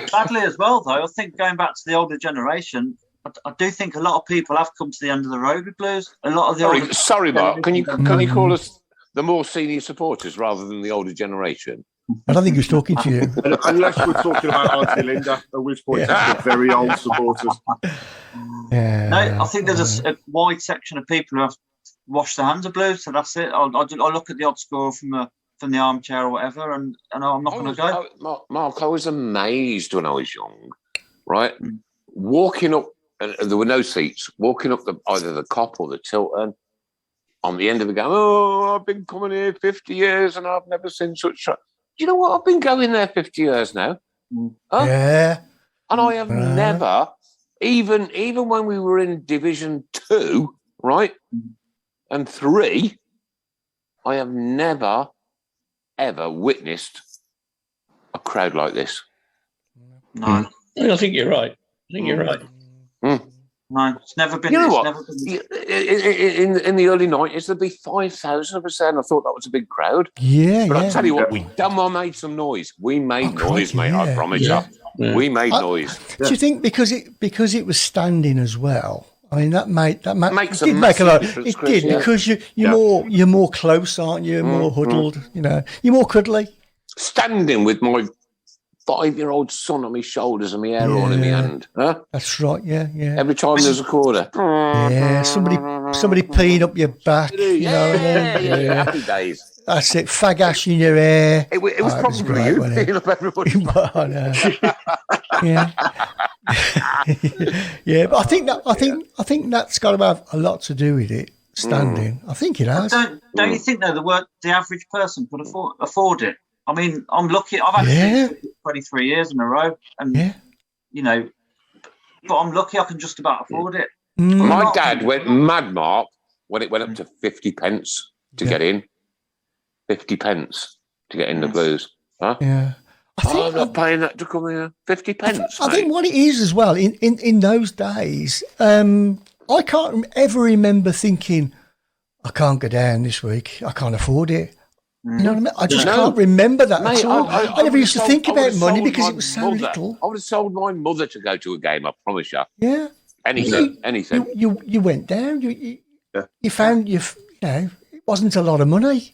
[SPEAKER 4] Sadly, as well, though, I think going back to the older generation, I do think a lot of people have come to the end of the road with Blues. A lot of the
[SPEAKER 2] sorry, Mark. Can you call us the more senior supporters rather than the older generation?
[SPEAKER 3] I don't think he was talking to you.
[SPEAKER 6] Unless we're talking about Auntie Linda, at which point they're very old supporters.
[SPEAKER 3] Yeah.
[SPEAKER 4] No, I think there's a wide section of people who have washed their hands of Blues, so that's it. I'll look at the odd score from the armchair or whatever, and I'm not going to go.
[SPEAKER 2] Mark, I was amazed when I was young, right? Walking up, there were no seats, walking up either the Cop or the Tilton, on the end of the game, I've been coming here 50 years and I've never seen such... Do you know what? I've been going there 50 years now.
[SPEAKER 3] Yeah.
[SPEAKER 2] And I have never, even when we were in Division 2, right, and 3, I have never, ever witnessed a crowd like this.
[SPEAKER 4] No.
[SPEAKER 5] I think you're right.
[SPEAKER 4] No, it's never been.
[SPEAKER 2] You know what? In the early 90s, there'd be 5,000 of us there, and I thought that was a big crowd.
[SPEAKER 3] Yeah,
[SPEAKER 2] but I'll tell you what, we made some noise. We made noise, mate. I promise you. We made noise.
[SPEAKER 3] Do you think because it was standing as well? I mean, that
[SPEAKER 2] makes
[SPEAKER 3] it did make a lot.
[SPEAKER 2] Difference,
[SPEAKER 3] It
[SPEAKER 2] Chris,
[SPEAKER 3] did because you're more close, aren't you? More huddled. You know, you're more cuddly.
[SPEAKER 2] Standing with my 5-year-old son on my shoulders and my hair on in my hand. Huh?
[SPEAKER 3] That's right. Yeah.
[SPEAKER 2] Every time there's a quarter.
[SPEAKER 3] Yeah. Somebody peeing up your back. You know what I mean?
[SPEAKER 2] Yeah. Happy days.
[SPEAKER 3] That's it. Fag ash in your hair.
[SPEAKER 2] It was probably you peeing up everybody's back.
[SPEAKER 3] Yeah. Yeah, but I think that's got to have a lot to do with it. Standing, I think it has.
[SPEAKER 4] Don't you think though the average person could afford it? I mean, I'm lucky. I've had 23 years in a row, and you know, but I'm lucky I can just about afford it.
[SPEAKER 2] My dad went mad, Mark, when it went up to 50 pence to get in. 50 pence to get in the Blues. Huh?
[SPEAKER 3] Yeah.
[SPEAKER 2] I'm not paying that to come here. 50 pence.
[SPEAKER 3] I think what it is as well, in those days, I can't ever remember thinking, I can't go down this week. I can't afford it. You know what I mean? I just can't remember that at all. I never used to think about money because it was so little.
[SPEAKER 2] I would have sold my mother to go to a game, I promise you.
[SPEAKER 3] Yeah.
[SPEAKER 2] Anything.
[SPEAKER 3] You went down. You found, you know, it wasn't a lot of money.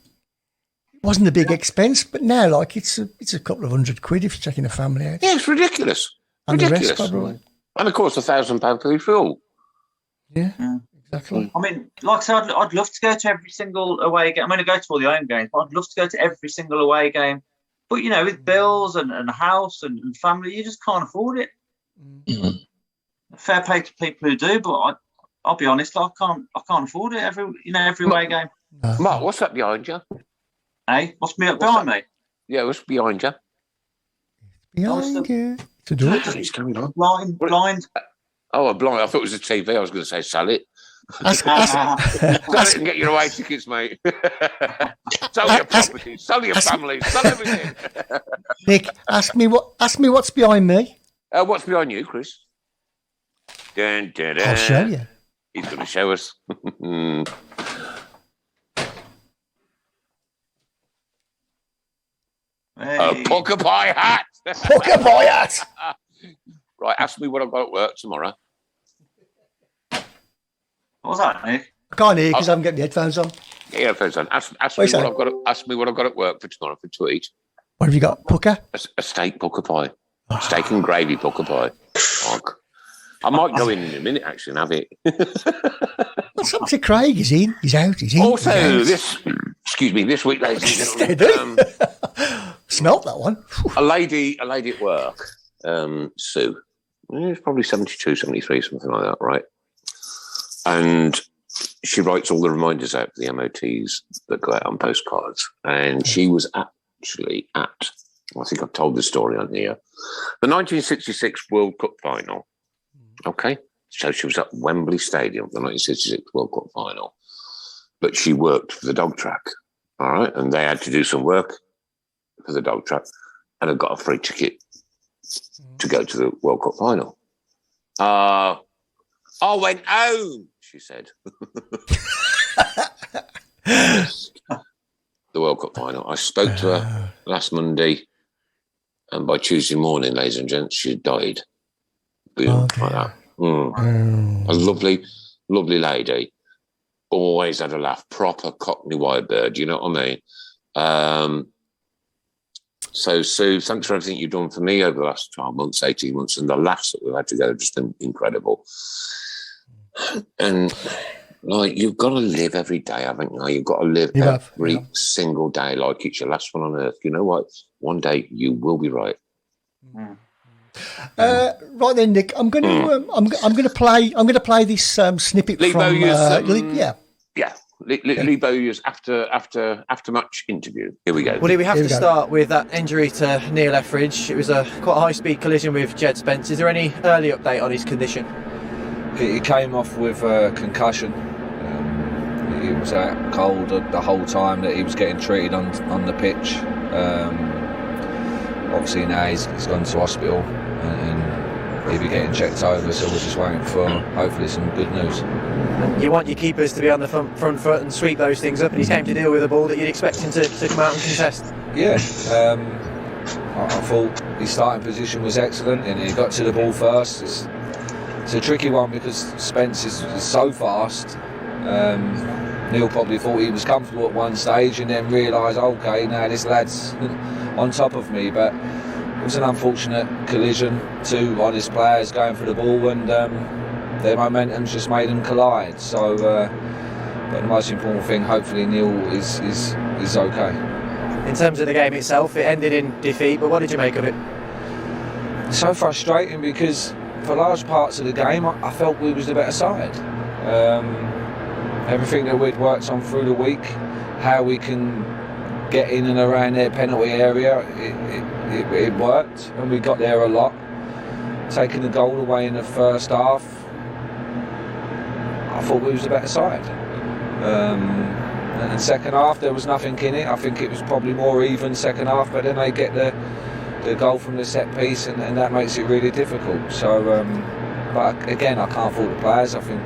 [SPEAKER 3] It wasn't a big expense, but now, like, it's a couple of £100 if you're taking a family out.
[SPEAKER 2] Yeah, it's ridiculous.
[SPEAKER 3] And
[SPEAKER 2] ridiculous.
[SPEAKER 3] The rest, probably.
[SPEAKER 2] And, of course, £1,000 for your fuel.
[SPEAKER 3] Yeah. Exactly.
[SPEAKER 4] I mean, like I said, I'd love to go to every single away game. I'm going to go to all the home games, but I'd love to go to every single away game. But, you know, with bills and a house and family, you just can't afford it. Fair play to people who do, but I'll be honest, I can't afford it every away game.
[SPEAKER 2] Mark, what's that behind you?
[SPEAKER 4] Hey, what's behind me?
[SPEAKER 2] Yeah, what's behind you?
[SPEAKER 3] Behind you. To do it.
[SPEAKER 6] It's coming on.
[SPEAKER 4] Blind.
[SPEAKER 2] Oh, a blind. I thought it was a TV. I was going to say sell it. Sell it and get your away tickets, mate. Sell your property, sell your family, sell everything.
[SPEAKER 3] Nick, ask me what's behind me.
[SPEAKER 2] What's behind you, Chris? Dun, dun, dun.
[SPEAKER 3] I'll show you.
[SPEAKER 2] He's going to show us. A poker pie hat.
[SPEAKER 3] Poker pie hat.
[SPEAKER 2] Right, ask me what I've got at work tomorrow.
[SPEAKER 4] was that, Nick?
[SPEAKER 3] I can't hear because I haven't got the headphones on.
[SPEAKER 2] Yeah, headphones on. Ask me what I've got at work for tomorrow to eat.
[SPEAKER 3] What have you got? Pucker?
[SPEAKER 2] A steak pucker pie. Steak and gravy pucker pie. Fuck. I might go in a minute, actually, and have it.
[SPEAKER 3] What's up to Craig? Is he in? He's out. He's in.
[SPEAKER 2] Also, this week, ladies and gentlemen,
[SPEAKER 3] smelt that one.
[SPEAKER 2] a lady at work, Sue, it's probably 72, 73, something like that, right? And she writes all the reminders out for the MOTs that go out on postcards. And she was actually at, I think I've told the story on here, the 1966 World Cup final. Okay, so she was at Wembley Stadium for the 1966 World Cup final, but she worked for the dog track, all right, and they had to do some work for the dog track, and had got a free ticket to go to the World Cup final. I went home, she said. The World Cup final. I spoke to her last Monday, and by Tuesday morning, ladies and gents, she had died. Boom, like that. A lovely, lovely lady. Always had a laugh. Proper Cockney white bird, you know what I mean? So, Sue, thanks for everything you've done for me over the last 12 months, 18 months, and the laughs that we've had together, just incredible. And, like, you've got to live every day, haven't you? You've got to live every single day like it's your last one on earth. You know what? One day you will be right.
[SPEAKER 3] Right then, Nick. I'm going to play this snippet
[SPEAKER 2] Lee
[SPEAKER 3] from
[SPEAKER 2] Bowyer's, Lee Bowyer's after match interview. Here we go.
[SPEAKER 8] Well, we have to start with that injury to Neil Etheridge. It was a quite a high-speed collision with Jed Spence. Is there any early update on his condition?
[SPEAKER 9] He came off with a concussion. He was out cold the whole time that he was getting treated on the pitch. Obviously now he's gone to hospital and he'll be getting checked over, so we're just waiting for hopefully some good news.
[SPEAKER 8] You want your keepers to be on the front foot and sweep those things up, and he's came to deal with a ball that you'd expect him to come out and contest.
[SPEAKER 9] Yeah, I thought his starting position was excellent and he got to the ball first. It's a tricky one because Spence is so fast. Neil probably thought he was comfortable at one stage and then realised, okay, now this lad's on top of me, but it was an unfortunate collision. Two honest players going for the ball and their momentum's just made them collide. So, but the most important thing, hopefully Neil is okay.
[SPEAKER 8] In terms of the game itself, it ended in defeat, but what did you make of it?
[SPEAKER 9] So frustrating because for large parts of the game I felt we was the better side. Everything that we'd worked on through the week, how we can get in and around their penalty area, it worked, and we got there a lot. Taking the goal away in the first half, I thought we was the better side. And second half there was nothing in it. I think it was probably more even second half, but then they get the goal from the set piece, and that makes it really difficult. So, but again, I can't fault the players. I think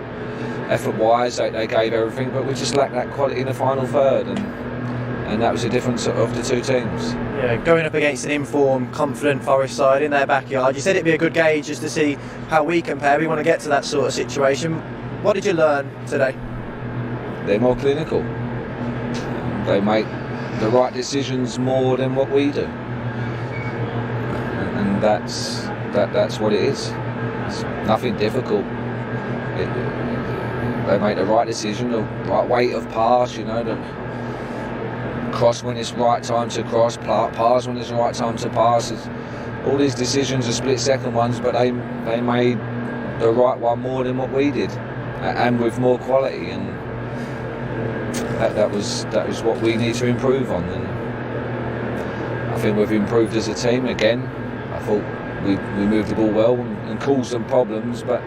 [SPEAKER 9] effort-wise they gave everything, but we just lacked that quality in the final third, and that was the difference of the two teams.
[SPEAKER 8] Yeah, going up against an informed, confident Forest side in their backyard, you said it'd be a good gauge just to see how we compare. We want to get to that sort of situation. What did you learn today?
[SPEAKER 9] They're more clinical. They make the right decisions more than what we do, and that's what it is. It's nothing difficult. They make the right decision, the right weight of pass, the cross when it's right time to cross, pass when it's the right time to pass. All these decisions are split-second ones, but they made the right one more than what we did, and with more quality. And that was what we need to improve on. And I think we've improved as a team again. I thought we moved the ball well and caused them problems, but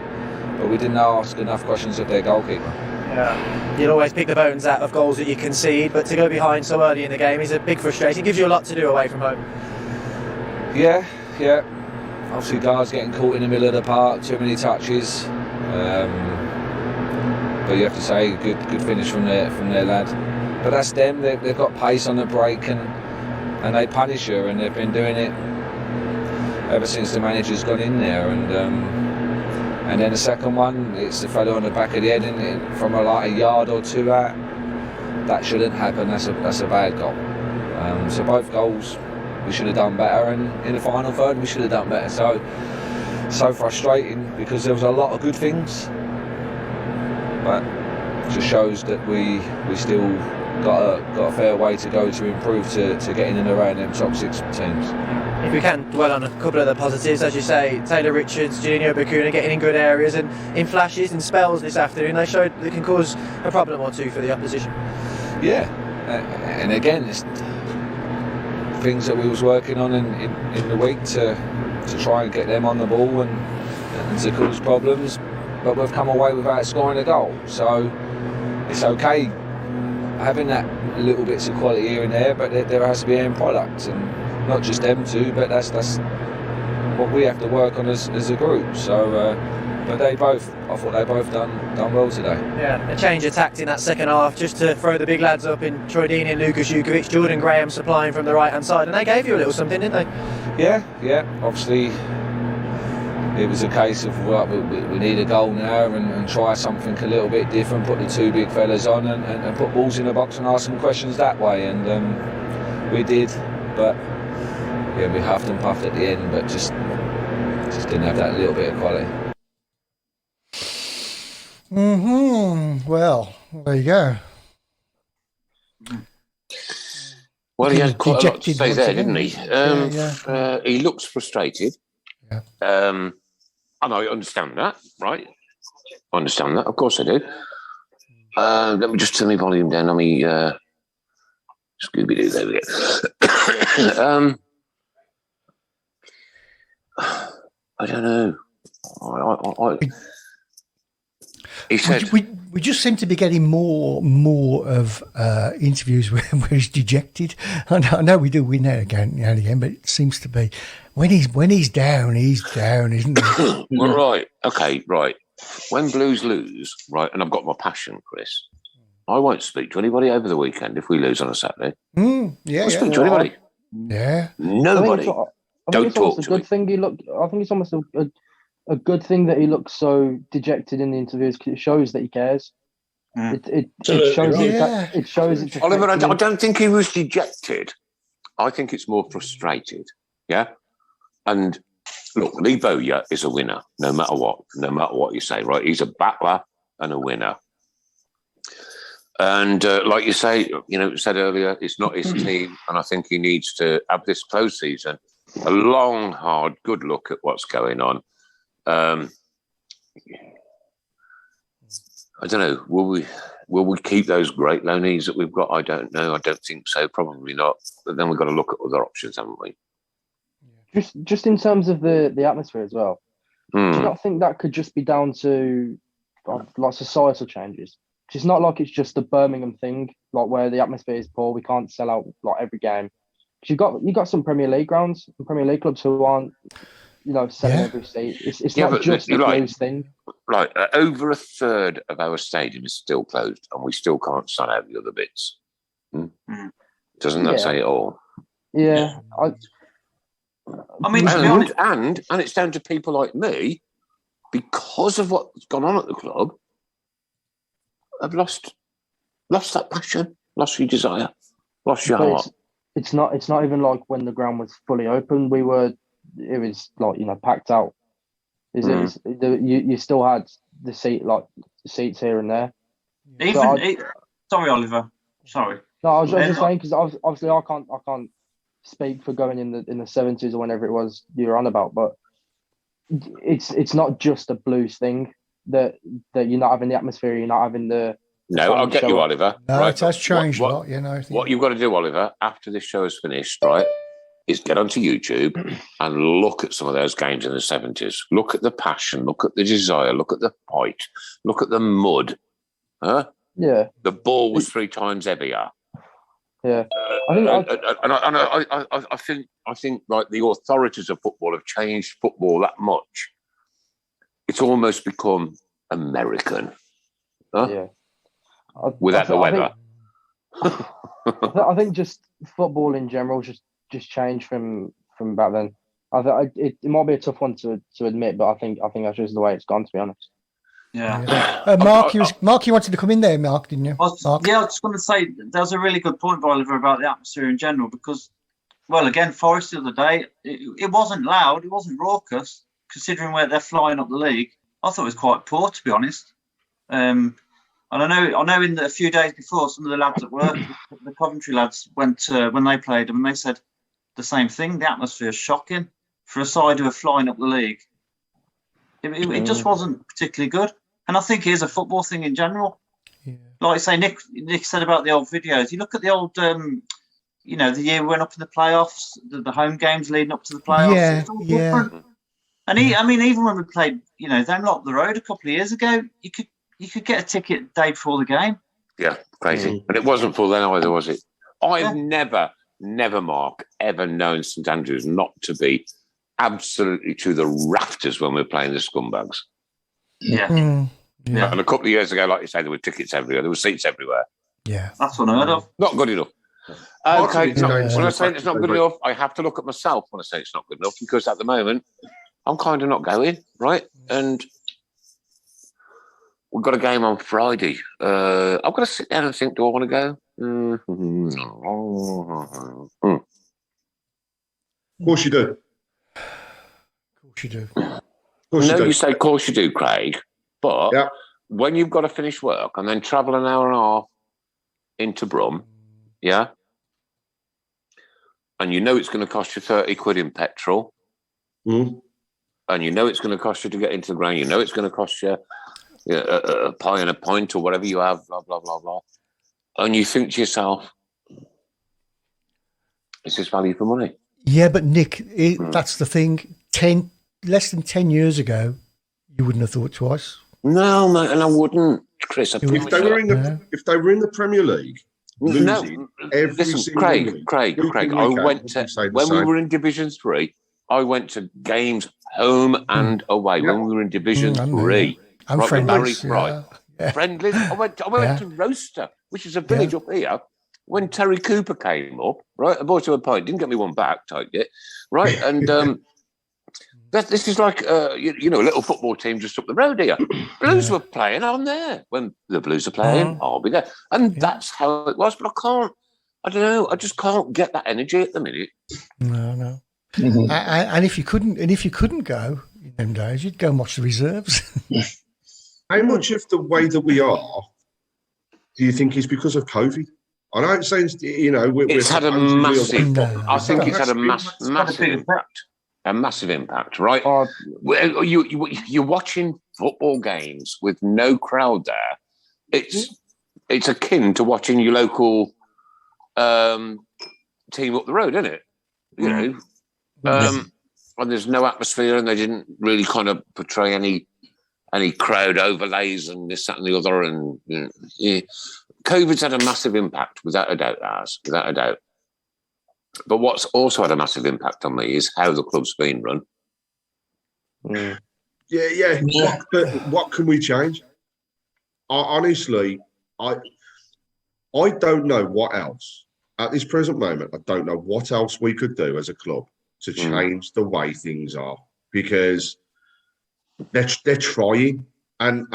[SPEAKER 9] we didn't ask enough questions of their goalkeeper.
[SPEAKER 8] Yeah, you'll always pick the bones out of goals that you concede, but to go behind so early in the game is a big frustration. It gives you a lot to do away from home.
[SPEAKER 9] Yeah. Obviously, guards getting caught in the middle of the park, too many touches. But you have to say, good finish from their lad. But that's them. They've got pace on the break and they punish her, and they've been doing it ever since the manager's gone in there. And then the second one, it's the fella on the back of the head from a yard or two out. That shouldn't happen. That's a bad goal. So both goals we should have done better, and in the final third we should have done better. So frustrating because there was a lot of good things, but it just shows that we still got a fair way to go to improve to getting in around them top 6 teams.
[SPEAKER 8] If we can dwell on a couple of the positives, as you say, Taylor Richards, Juninho Bacuna getting in good areas, and in flashes and spells this afternoon they showed they can cause a problem or two for the opposition.
[SPEAKER 9] Yeah, and again, it's things that we was working on in the week to try and get them on the ball and to cause problems, but we've come away without scoring a goal. So it's okay having that little bits of quality here and there, but there has to be end product, and not just them two, but that's what we have to work on as a group. So, but I thought they both done well today.
[SPEAKER 8] Yeah, a change of tact in that second half, just to throw the big lads up in Troy Deeney and Lucas Jukovic, Jordan Graham supplying from the right hand side, and they gave you a little something, didn't they?
[SPEAKER 9] Yeah. Obviously, it was a case of we need a goal now and try something a little bit different. Put the two big fellas on and put balls in the box and ask some questions that way, and we did, but. Yeah, we huffed and puffed at the end, but just didn't have that little bit of quality.
[SPEAKER 3] Well, there you go.
[SPEAKER 2] Well, he had quite a lot to say there, didn't he? He looks frustrated.
[SPEAKER 3] Yeah.
[SPEAKER 2] And I understand that, right? I understand that. Of course I do. Let me just turn my volume down on me. Scooby-Doo, there we go. I don't know. He said
[SPEAKER 3] we just seem to be getting more of interviews where he's dejected. I know we do win now and again, but it seems to be when he's down, isn't he?
[SPEAKER 2] Well, right, okay, right. When Blues lose, right, and I've got my passion, Chris. I won't speak to anybody over the weekend if we lose on a Saturday.
[SPEAKER 3] Yeah,
[SPEAKER 2] I won't speak to anybody.
[SPEAKER 3] Yeah,
[SPEAKER 2] nobody.
[SPEAKER 7] I think it's almost a good thing I think it's almost a good thing that he looks so dejected in the interviews, because it shows that he cares. It shows it shows it.
[SPEAKER 2] Oliver, I don't think he was dejected. I think it's more frustrated. Yeah, and look, Lee Bowyer is a winner, no matter what you say. Right, he's a battler and a winner. And like you say, said earlier, it's not his team, and I think he needs to have this close season. A long, hard, good look at what's going on. I don't know. Will we keep those great loanees that we've got? I don't know. I don't think so. Probably not. But then we've got to look at other options, haven't we?
[SPEAKER 7] Just in terms of the atmosphere as well. Do you not think that could just be down to like societal changes? It's not like it's just a Birmingham thing, like where the atmosphere is poor. We can't sell out like every game. You got some Premier League grounds and Premier League clubs who aren't, selling every seat. It's not just a Blues thing.
[SPEAKER 2] Right, over a third of our stadium is still closed, and we still can't sell out the other bits. Doesn't that say it all?
[SPEAKER 7] Yeah,
[SPEAKER 4] I mean, to be honest,
[SPEAKER 2] and it's down to people like me, because of what's gone on at the club. I've lost that passion, lost your desire, lost your heart.
[SPEAKER 7] It's not even like when the ground was fully open. It was like packed out. You still had the seats here and there.
[SPEAKER 4] Sorry, Oliver. Sorry.
[SPEAKER 7] No, I was just saying, because obviously I can't speak for going in the 70s or whenever it was you were on about, but it's not just a Blues thing that you're not having the atmosphere, you're not having the.
[SPEAKER 2] No, I'll get you, Oliver.
[SPEAKER 3] No,
[SPEAKER 2] right?
[SPEAKER 3] it has changed a lot, you know.
[SPEAKER 2] What you've got to do, Oliver, after this show is finished, right, is get onto YouTube and look at some of those games in the 70s. Look at the passion, look at the desire, look at the fight, look at the mud. Huh?
[SPEAKER 7] Yeah.
[SPEAKER 2] The ball was 3 times heavier.
[SPEAKER 7] Yeah.
[SPEAKER 2] I think like the authorities of football have changed football that much. It's almost become American. Huh?
[SPEAKER 7] Yeah.
[SPEAKER 2] Without the weather.
[SPEAKER 7] I think just football in general just changed from back then. It might be a tough one to admit, but I think that's just the way it's gone, to be honest.
[SPEAKER 4] Yeah.
[SPEAKER 3] Mark, you wanted to come in there, Mark, didn't you? Mark?
[SPEAKER 4] Yeah, I was just going to say that was a really good point by Oliver about the atmosphere in general, because, well, again, Forest the other day, it wasn't loud, it wasn't raucous, considering where they're flying up the league. I thought it was quite poor, to be honest. And I know in a few days before, some of the lads at work, the Coventry lads, went when they played them, and they said the same thing. The atmosphere is shocking for a side who are flying up the league. It just wasn't particularly good. And I think it is a football thing in general. Yeah. Like I say, Nick said about the old videos. You look at the old, the year we went up in the playoffs, the home games leading up to the playoffs.
[SPEAKER 3] Yeah.
[SPEAKER 4] And even when we played, them lot up the road a couple of years ago, you could get a ticket the day before the game.
[SPEAKER 2] Yeah, crazy. And it wasn't full then either, was it? I've never, Mark, ever known St Andrews not to be absolutely to the rafters when we were playing the Scumbags.
[SPEAKER 4] Yeah.
[SPEAKER 2] Yeah. And a couple of years ago, like you say, there were tickets everywhere. There were seats everywhere.
[SPEAKER 3] Yeah.
[SPEAKER 4] That's unheard of.
[SPEAKER 2] Not good enough. Okay, when I say it's not good enough, I have to look at myself when I say it's not good enough, because at the moment, I'm kind of not going, right? And we've got a game on Friday. I've got to sit down and think, do I want to go?
[SPEAKER 6] Of course you do.
[SPEAKER 2] You say, of course you do, Craig. But when you've got to finish work and then travel an hour and a half into Browne, yeah, and you know it's going to cost you 30 quid in petrol, and you know it's going to cost you to get into the ground, you know it's going to cost you a pie and a pint or whatever you have, blah, blah, blah, blah. And you think to yourself, is this value for money?
[SPEAKER 3] Yeah, but Nick, that's the thing. Less than 10 years ago, you wouldn't have thought twice.
[SPEAKER 2] No, mate, and I wouldn't, Chris.
[SPEAKER 6] If they were in the Premier League, losing every single week,
[SPEAKER 2] Craig. I went to when we were in Division 3. I went to games home and away when we were in Division 3.
[SPEAKER 3] I'm Friendlies.
[SPEAKER 2] Friendlies. I went to Roaster, which is a village up here. When Terry Cooper came up, right, I bought him a pint. Didn't get me one back, take it, right, and. This is like, a little football team just up the road here. Blues were playing, I'm there. When the Blues are playing, I'll be there. And that's how it was. But I don't know, I just can't get that energy at the minute.
[SPEAKER 3] No. And if you couldn't go in them days, you'd go and watch the reserves.
[SPEAKER 6] How much of the way that we are do you think is because of COVID? I know it sounds,
[SPEAKER 2] it's had a massive, I think it's had a massive impact. A massive impact, right? You're watching football games with no crowd there. It's akin to watching your local team up the road, isn't it? And there's no atmosphere, and they didn't really kind of portray any crowd overlays and this, that, and the other. And COVID's had a massive impact, without a doubt. But what's also had a massive impact on me is how the club's been run.
[SPEAKER 6] Yeah. What can we change? Honestly, I don't know what else. At this present moment, I don't know what else we could do as a club to change the way things are, because they're trying. And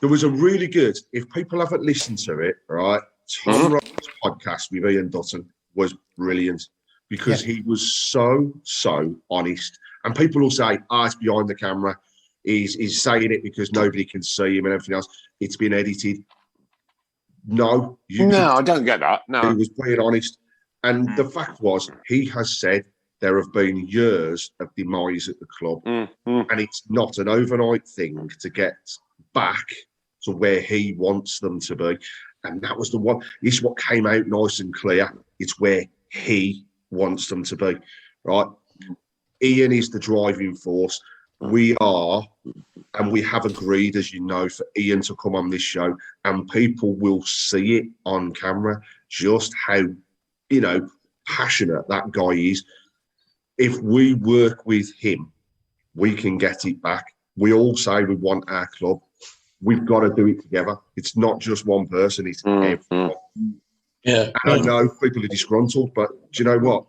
[SPEAKER 6] there was a really good, if people haven't listened to it, right, Tom Roberts' podcast with Ian Dutton was brilliant, because he was so honest. And people will say, it's behind the camera. He's saying it because nobody can see him and everything else. It's been edited. No,
[SPEAKER 2] I don't get that. No,
[SPEAKER 6] he was being honest. And the fact was, he has said there have been years of demise at the club, and it's not an overnight thing to get back to where he wants them to be. And that was the one. This is what came out nice and clear. It's where he wants them to be, right? Ian is the driving force. We are, and we have agreed, as you know, for Ian to come on this show, and people will see it on camera just how, passionate that guy is. If we work with him, we can get it back. We all say we want our club. We've got to do it together. It's not just one person, it's everyone.
[SPEAKER 5] Yeah.
[SPEAKER 6] And I know people are disgruntled, but do you know what?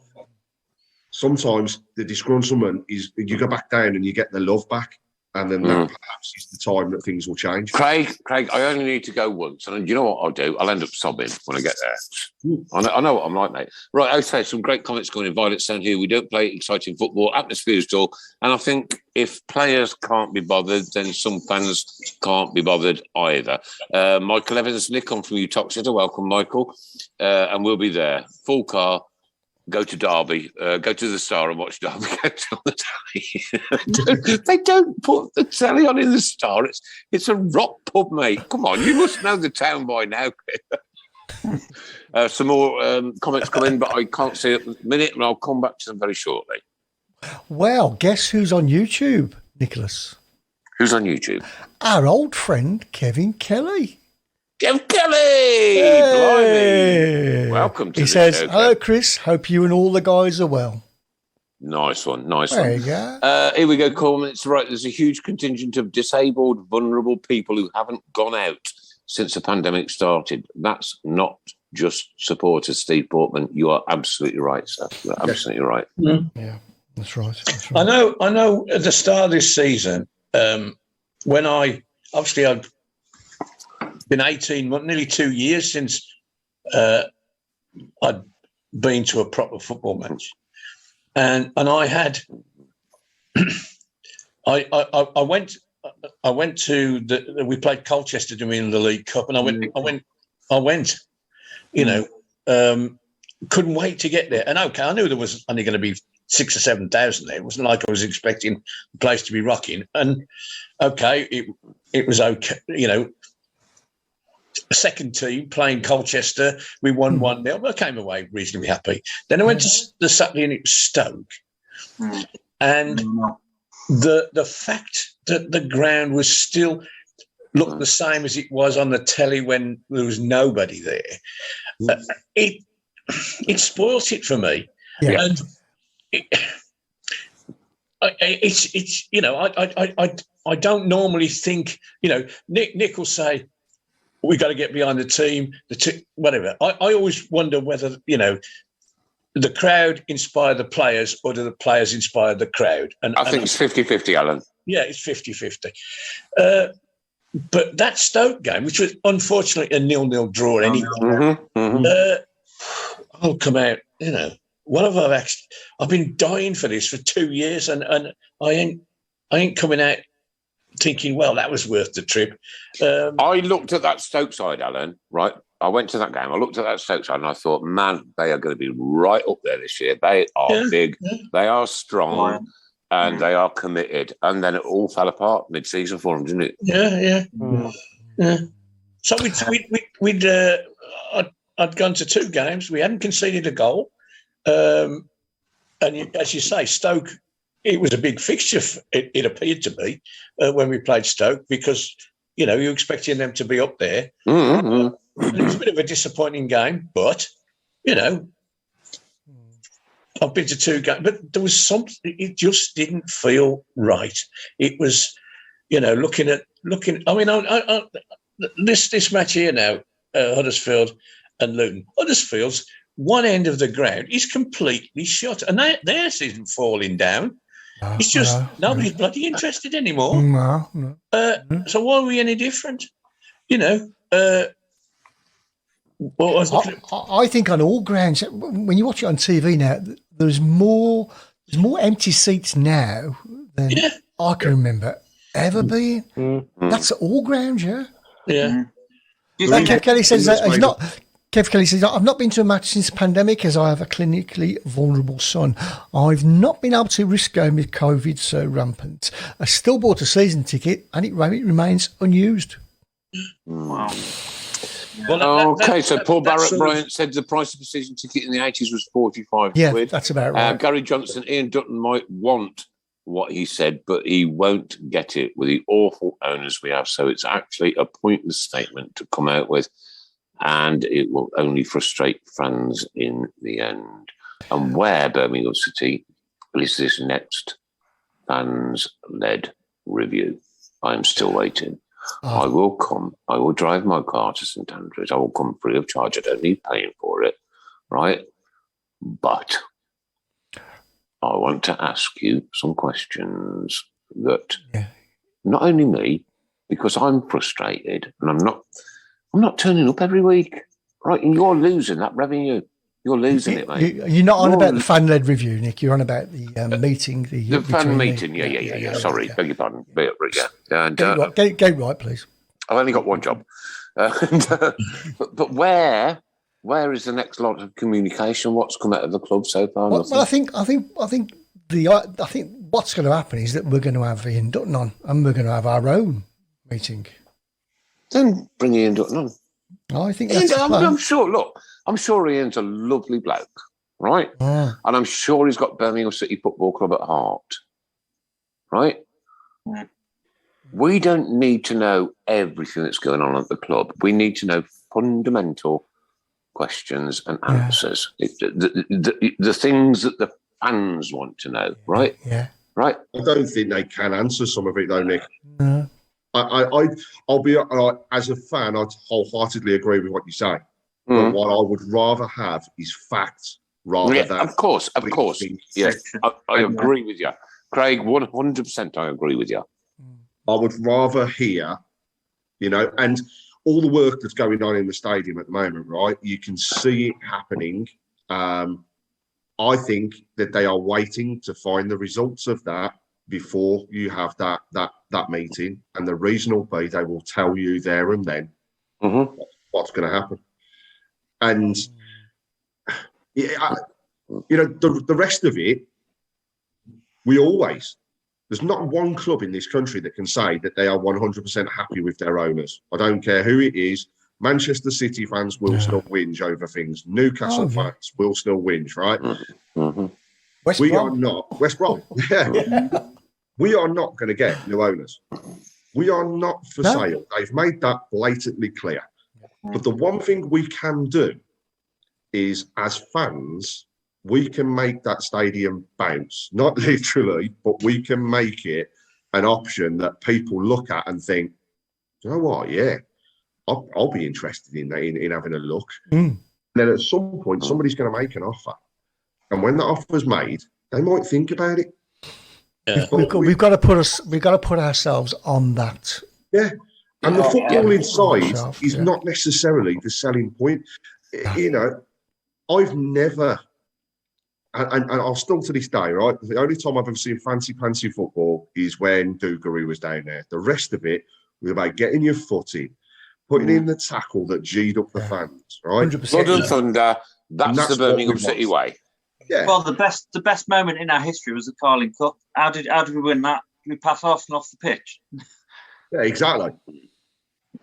[SPEAKER 6] sometimes the disgruntlement is you go back down and you get the love back, and then that perhaps is the time that things will change.
[SPEAKER 2] Craig, I only need to go once, and you know what I'll do? I'll end up sobbing when I get there. I know what I'm like, mate. Right, okay, some great comments going in. Violet saying here, we don't play exciting football, atmosphere's dull, and I think if players can't be bothered, then some fans can't be bothered either. Michael Evans, Nick, I'm from Uttoxeter. Welcome, Michael. And we'll be there. Full car. Go to Derby, go to the Star and watch Derby games on the telly. They don't put the telly on in the Star. It's a rock pub, mate. Come on, you must know the town by now. Some more comments come in, but I can't see it at the minute, and I'll come back to them very shortly.
[SPEAKER 3] Well, guess who's on YouTube, Nicholas?
[SPEAKER 2] Who's on YouTube?
[SPEAKER 3] Our old friend, Kevin Kelly.
[SPEAKER 2] Kev Kelly!
[SPEAKER 3] Hey!
[SPEAKER 2] Blimey. Welcome to
[SPEAKER 3] He
[SPEAKER 2] the
[SPEAKER 3] says,
[SPEAKER 2] show,
[SPEAKER 3] hello,
[SPEAKER 2] Kev.
[SPEAKER 3] Chris. Hope you and all the guys are well.
[SPEAKER 2] Nice one.
[SPEAKER 3] There you go.
[SPEAKER 2] Here we go, Coleman. It's right. There's a huge contingent of disabled, vulnerable people who haven't gone out since the pandemic started. That's not just supporters, Steve Portman. You are absolutely right, sir. You're absolutely right.
[SPEAKER 3] Yeah, that's right.
[SPEAKER 5] I know at the start of this season, when I'd been 18 months, nearly 2 years since I'd been to a proper football match. And I had, I went to we played Colchester in the League Cup, and I went, you know, couldn't wait to get there. And okay, I knew there was only going to be 6,000 or 7,000 there. It wasn't like I was expecting the place to be rocking. And okay, it was okay, you know. A second team playing Colchester, we won 1-0. I came away reasonably happy. Then I went to the Saturday and it was Stoke. And the fact that the ground was still looked the same as it was on the telly when there was nobody there, it spoils it for me.
[SPEAKER 3] Yeah.
[SPEAKER 5] And it's you know, I don't normally think, you know, Nick will say, we got to get behind the team, whatever. I always wonder whether, you know, the crowd inspire the players or do the players inspire the crowd? And
[SPEAKER 2] I think it's 50-50, Alan.
[SPEAKER 5] Yeah, it's 50-50. But that Stoke game, which was unfortunately a 0-0 draw anyway, I'll come out, you know, what have I actually... I've been dying for this for 2 years and I ain't coming out thinking, well, that was worth the trip.
[SPEAKER 2] I looked at that Stoke side, Alan, right? I went to that game. I looked at that Stoke side and I thought, man, they are going to be right up there this year. They are big. They are strong and they are committed. And then it all fell apart mid-season for them, didn't it?
[SPEAKER 5] Yeah. So I'd gone to 2 games. We hadn't conceded a goal. And as you say, Stoke, it was a big fixture, it appeared to be, when we played Stoke, because, you know, you're expecting them to be up there. It was a bit of a disappointing game, but, you know, I've been to 2 games, but there was something, it just didn't feel right. It was, you know, looking, I mean, this match here now, Huddersfield and Luton. Huddersfield's one end of the ground is completely shut, and theirs isn't falling down. It's just nobody's bloody interested anymore.
[SPEAKER 3] No.
[SPEAKER 5] So why are we any different? You know,
[SPEAKER 3] I think on all grounds, when you watch it on TV now, there's more empty seats now than I can remember ever being. That's all grounds, yeah. Like Kev Kelly says, Kev Kelly says, I've not been to a match since the pandemic as I have a clinically vulnerable son. I've not been able to risk going with COVID so rampant. I still bought a season ticket and it remains unused.
[SPEAKER 5] Wow.
[SPEAKER 2] Well, so Paul Barrett Bryant said the price of a season ticket in the 80s was 45
[SPEAKER 3] quid.
[SPEAKER 2] Yeah,
[SPEAKER 3] that's about right.
[SPEAKER 2] Gary Johnson, Ian Dutton might want what he said, but he won't get it with the awful owners we have. So it's actually a pointless statement to come out with. And it will only frustrate fans in the end. And where Birmingham City is this next fans-led review? I'm still waiting. I will come. I will drive my car to St Andrews. I will come free of charge. I don't need paying for it, right? But I want to ask you some questions that not only me, because I'm frustrated and I'm not turning up every week, right? And you're losing that revenue. You're losing it, mate.
[SPEAKER 3] You're not on about the fan-led review, Nick. You're on about the meeting. The
[SPEAKER 2] fan meeting, yeah. Sorry, beg your pardon. And,
[SPEAKER 3] get it right, please.
[SPEAKER 2] I've only got one job. But where is the next lot of communication? What's come out of the club so far?
[SPEAKER 3] Well, I think what's going to happen is that we're going to have Ian Dutton on, and we're going to have our own meeting.
[SPEAKER 2] Then bring Ian Dutton on.
[SPEAKER 3] I think that's
[SPEAKER 2] I'm sure. Look, I'm sure Ian's a lovely bloke, right? And I'm sure he's got Birmingham City Football Club at heart, right? We don't need to know everything that's going on at the club. We need to know fundamental questions and answers. The things that the fans want to know, right?
[SPEAKER 3] Yeah.
[SPEAKER 2] Right.
[SPEAKER 6] I don't think they can answer some of it, though, Nick.
[SPEAKER 3] No.
[SPEAKER 6] I'll be as a fan, I'd wholeheartedly agree with what you say. But what I would rather have is facts rather than.
[SPEAKER 2] Of course. Yes, I agree with you, Craig. 100%, I agree with you.
[SPEAKER 6] I would rather hear, and all the work that's going on in the stadium at the moment, right? You can see it happening. I think that they are waiting to find the results of that before you have that meeting, and the reason will be they will tell you there and then what's going to happen. And the rest of it, there's not one club in this country that can say that they are 100% happy with their owners. I don't care who it is. Manchester City fans will still whinge over things. Newcastle fans will still whinge, right? West Brom. Yeah. We are not going to get new owners. We are not for sale. They've made that blatantly clear. But the one thing we can do is, as fans, we can make that stadium bounce. Not literally, but we can make it an option that people look at and think, you know what, yeah, I'll be interested in having a look. And then at some point, somebody's going to make an offer. And when that offer's made, they might think about it.
[SPEAKER 3] Yeah. We've got to put ourselves on that.
[SPEAKER 6] Yeah. And the football inside is not necessarily the selling point. I've never, and I'll still to this day, right? The only time I've ever seen fancy football is when Dougarry was down there. The rest of it was about getting your foot in, putting in the tackle that G'd up the fans, right?
[SPEAKER 2] 100%. Blood and thunder, that's the Birmingham City way.
[SPEAKER 4] Yeah. Well, the best moment in our history was the Carling Cup. How did we win that? Did we pass off and off the pitch?
[SPEAKER 6] Yeah, exactly.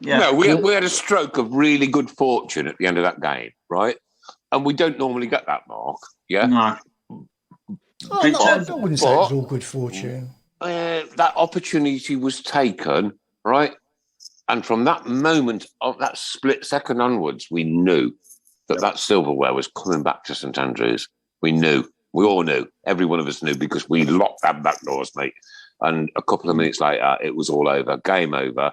[SPEAKER 2] Yeah. No, we had a stroke of really good fortune at the end of that game, right? And we don't normally get that, Mark. Yeah.
[SPEAKER 3] No. I wouldn't say it was all good fortune.
[SPEAKER 2] That opportunity was taken, right? And from that moment, of that split second onwards, we knew that silverware was coming back to St Andrews. We knew. We all knew. Every one of us knew because we locked our back doors, mate. And a couple of minutes later, it was all over. Game over.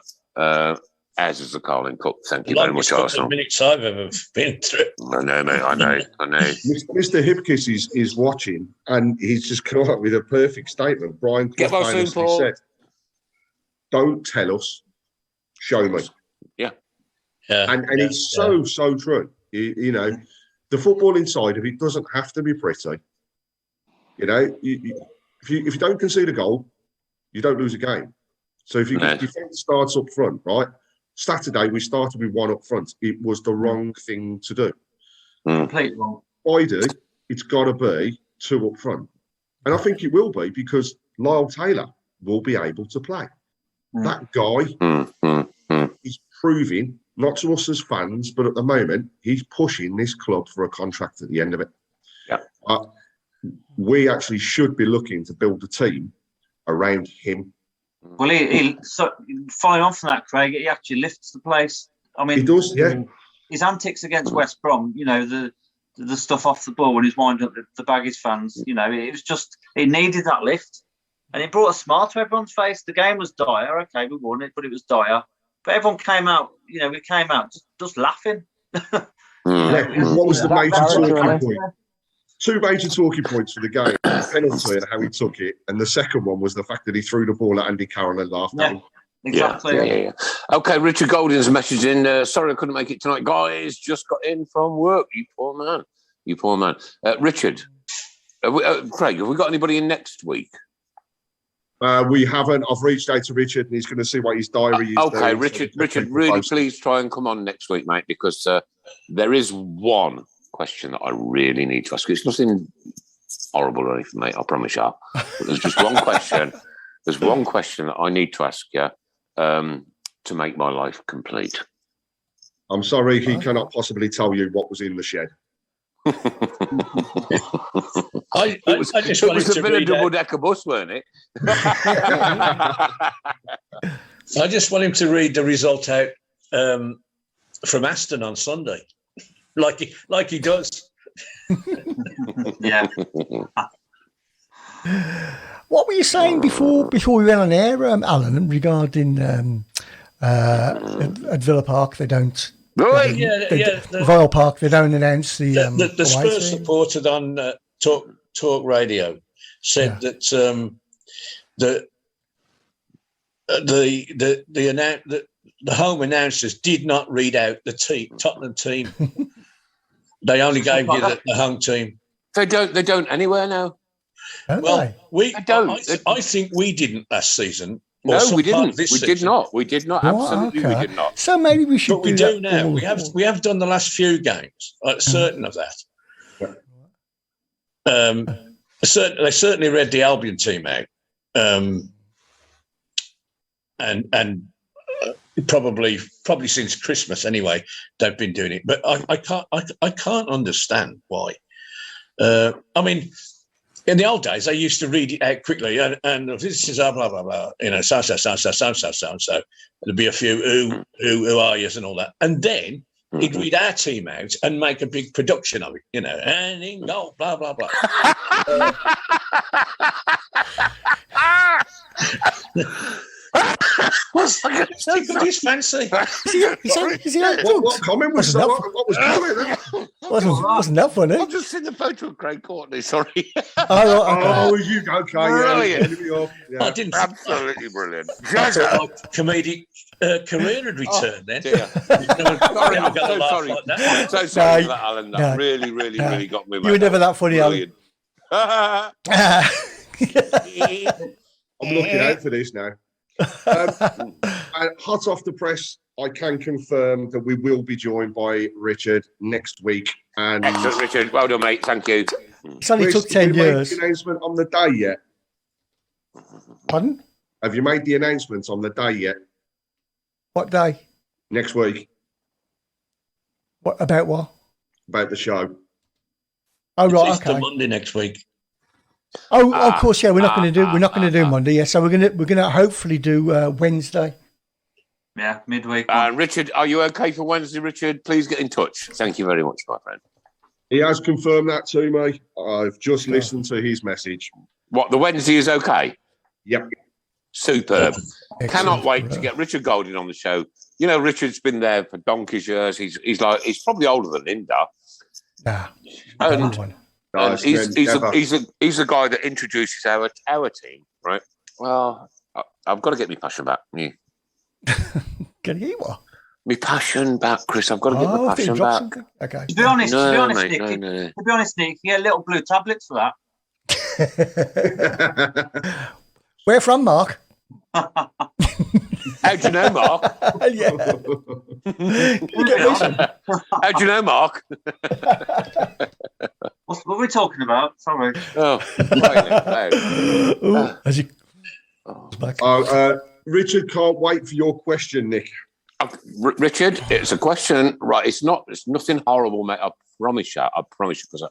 [SPEAKER 2] As is the Carling Cup. Thank you very much, Arsenal.
[SPEAKER 5] Minutes I've ever been through.
[SPEAKER 2] I know, mate. I know.
[SPEAKER 6] Mr. Hipkiss is watching, and he's just come up with a perfect statement. Brian Clough said, "Don't tell us, show me."
[SPEAKER 2] Yeah.
[SPEAKER 6] And it's so true. The football inside of it doesn't have to be pretty. If you don't concede a goal, you don't lose a game. So if defence starts up front, right? Saturday we started with one up front. It was the wrong thing to do.
[SPEAKER 4] Completely wrong.
[SPEAKER 6] It's got to be two up front, and I think it will be because Lyle Taylor will be able to play. That guy is proving, not to us as fans, but at the moment, he's pushing this club for a contract at the end of it.
[SPEAKER 2] Yeah.
[SPEAKER 6] We actually should be looking to build a team around him.
[SPEAKER 4] Well, following on from that, Craig, he actually lifts the place. I mean,
[SPEAKER 6] he does, yeah.
[SPEAKER 4] His antics against West Brom, the stuff off the ball when he's winding up the Baggies fans, it was just, it needed that lift. And it brought a smile to everyone's face. The game was dire. Okay, we won it, but it was dire. But everyone came out, we came out just laughing.
[SPEAKER 6] What was the major talking point? Two major talking points for the game: the penalty and how he took it, and the second one was the fact that he threw the ball at Andy Carroll and laughed at him.
[SPEAKER 4] Exactly.
[SPEAKER 2] Yeah. Okay, Richard Golding's message in. Sorry I couldn't make it tonight, guys. Just got in from work. You poor man. Richard, Craig, have we got anybody in next week?
[SPEAKER 6] We haven't. I've reached out to Richard, and he's going to see what his diary is.
[SPEAKER 2] Okay, Richard, really, please try and come on next week, mate, because there is one question that I really need to ask you. It's nothing horrible or anything, mate, I promise you. But there's just one question. There's one question that I need to ask you to make my life complete.
[SPEAKER 6] I'm sorry, he cannot possibly tell you what was in the shed.
[SPEAKER 5] I just wanted to read
[SPEAKER 2] a double-decker bus, weren't it?
[SPEAKER 5] I just want him to read the result out from Aston on Sunday, like he does.
[SPEAKER 4] Yeah.
[SPEAKER 3] What were you saying before we went on air, Alan, regarding at Villa Park? They don't. Vile Park. They don't announce the
[SPEAKER 5] Spurs supported on Talk Radio said that the home announcers did not read out the Tottenham team. They only gave you the home team.
[SPEAKER 2] They don't anywhere now.
[SPEAKER 5] I think we didn't last season.
[SPEAKER 2] No, we didn't. We did not. Absolutely, we did not.
[SPEAKER 3] So maybe we should.
[SPEAKER 5] But we do now. We have done the last few games. Certain of that. They certainly read the Albion team out, and probably since Christmas anyway they've been doing it. But I can't understand why. I mean, in the old days, they used to read it out quickly, and this is blah blah blah, so. There'd be a few who are yous and all that, and then he'd read our team out and make a big production of it, and in goal, blah blah blah. Tickle his fancy.
[SPEAKER 6] What comment was that? What was that?
[SPEAKER 3] Wasn't that funny?
[SPEAKER 2] I've just seen the photo of Craig Courtney. Sorry.
[SPEAKER 6] Oh, you okay?
[SPEAKER 2] Brilliant.
[SPEAKER 6] Yeah.
[SPEAKER 5] I didn't.
[SPEAKER 2] Absolutely brilliant.
[SPEAKER 5] Comedic career had returned then.
[SPEAKER 2] Sorry for that, Alan. That really got me.
[SPEAKER 3] You were never that funny, Alan.
[SPEAKER 6] I'm looking out for this now. Hot off the press, I can confirm that we will be joined by Richard next week. And
[SPEAKER 2] excellent, Richard. Well done, mate. Thank you.
[SPEAKER 3] It's only took 10 years.
[SPEAKER 6] Have you made the announcement on the day yet?
[SPEAKER 3] Pardon?
[SPEAKER 6] Have you made the announcements on the day yet?
[SPEAKER 3] What day?
[SPEAKER 6] Next week.
[SPEAKER 3] What about what?
[SPEAKER 6] About the show.
[SPEAKER 3] Oh right,
[SPEAKER 5] it's
[SPEAKER 3] okay.
[SPEAKER 5] Monday next week.
[SPEAKER 3] Oh, of course, yeah. We're not going to do Monday. Yeah, so we're going to hopefully do Wednesday.
[SPEAKER 4] Yeah, midweek.
[SPEAKER 2] Richard, are you okay for Wednesday? Richard, please get in touch. Thank you very much, my friend.
[SPEAKER 6] He has confirmed that to me. I've just listened to his message.
[SPEAKER 2] What, the Wednesday is okay?
[SPEAKER 6] Yep.
[SPEAKER 2] Superb.
[SPEAKER 3] Excellent.
[SPEAKER 2] Cannot wait to get Richard Golding on the show. Richard's been there for donkey's years. He's probably older than Linda.
[SPEAKER 3] Yeah.
[SPEAKER 2] And he's the guy that introduces our team, right? Well, I've got to get my passion back. Yeah.
[SPEAKER 3] Get you what?
[SPEAKER 2] My passion back, Chris. I've got to get my passion back.
[SPEAKER 3] Something? Okay.
[SPEAKER 4] To be honest,
[SPEAKER 2] Nick,
[SPEAKER 4] Nick, you get little blue tablets for
[SPEAKER 3] that. Where from, Mark?
[SPEAKER 2] How do you know, Mark? How do you know, Mark?
[SPEAKER 4] What were we talking about? Sorry.
[SPEAKER 6] Richard can't wait for your question, Nick.
[SPEAKER 2] Richard, it's a question, right? It's nothing horrible, mate. I promise you, because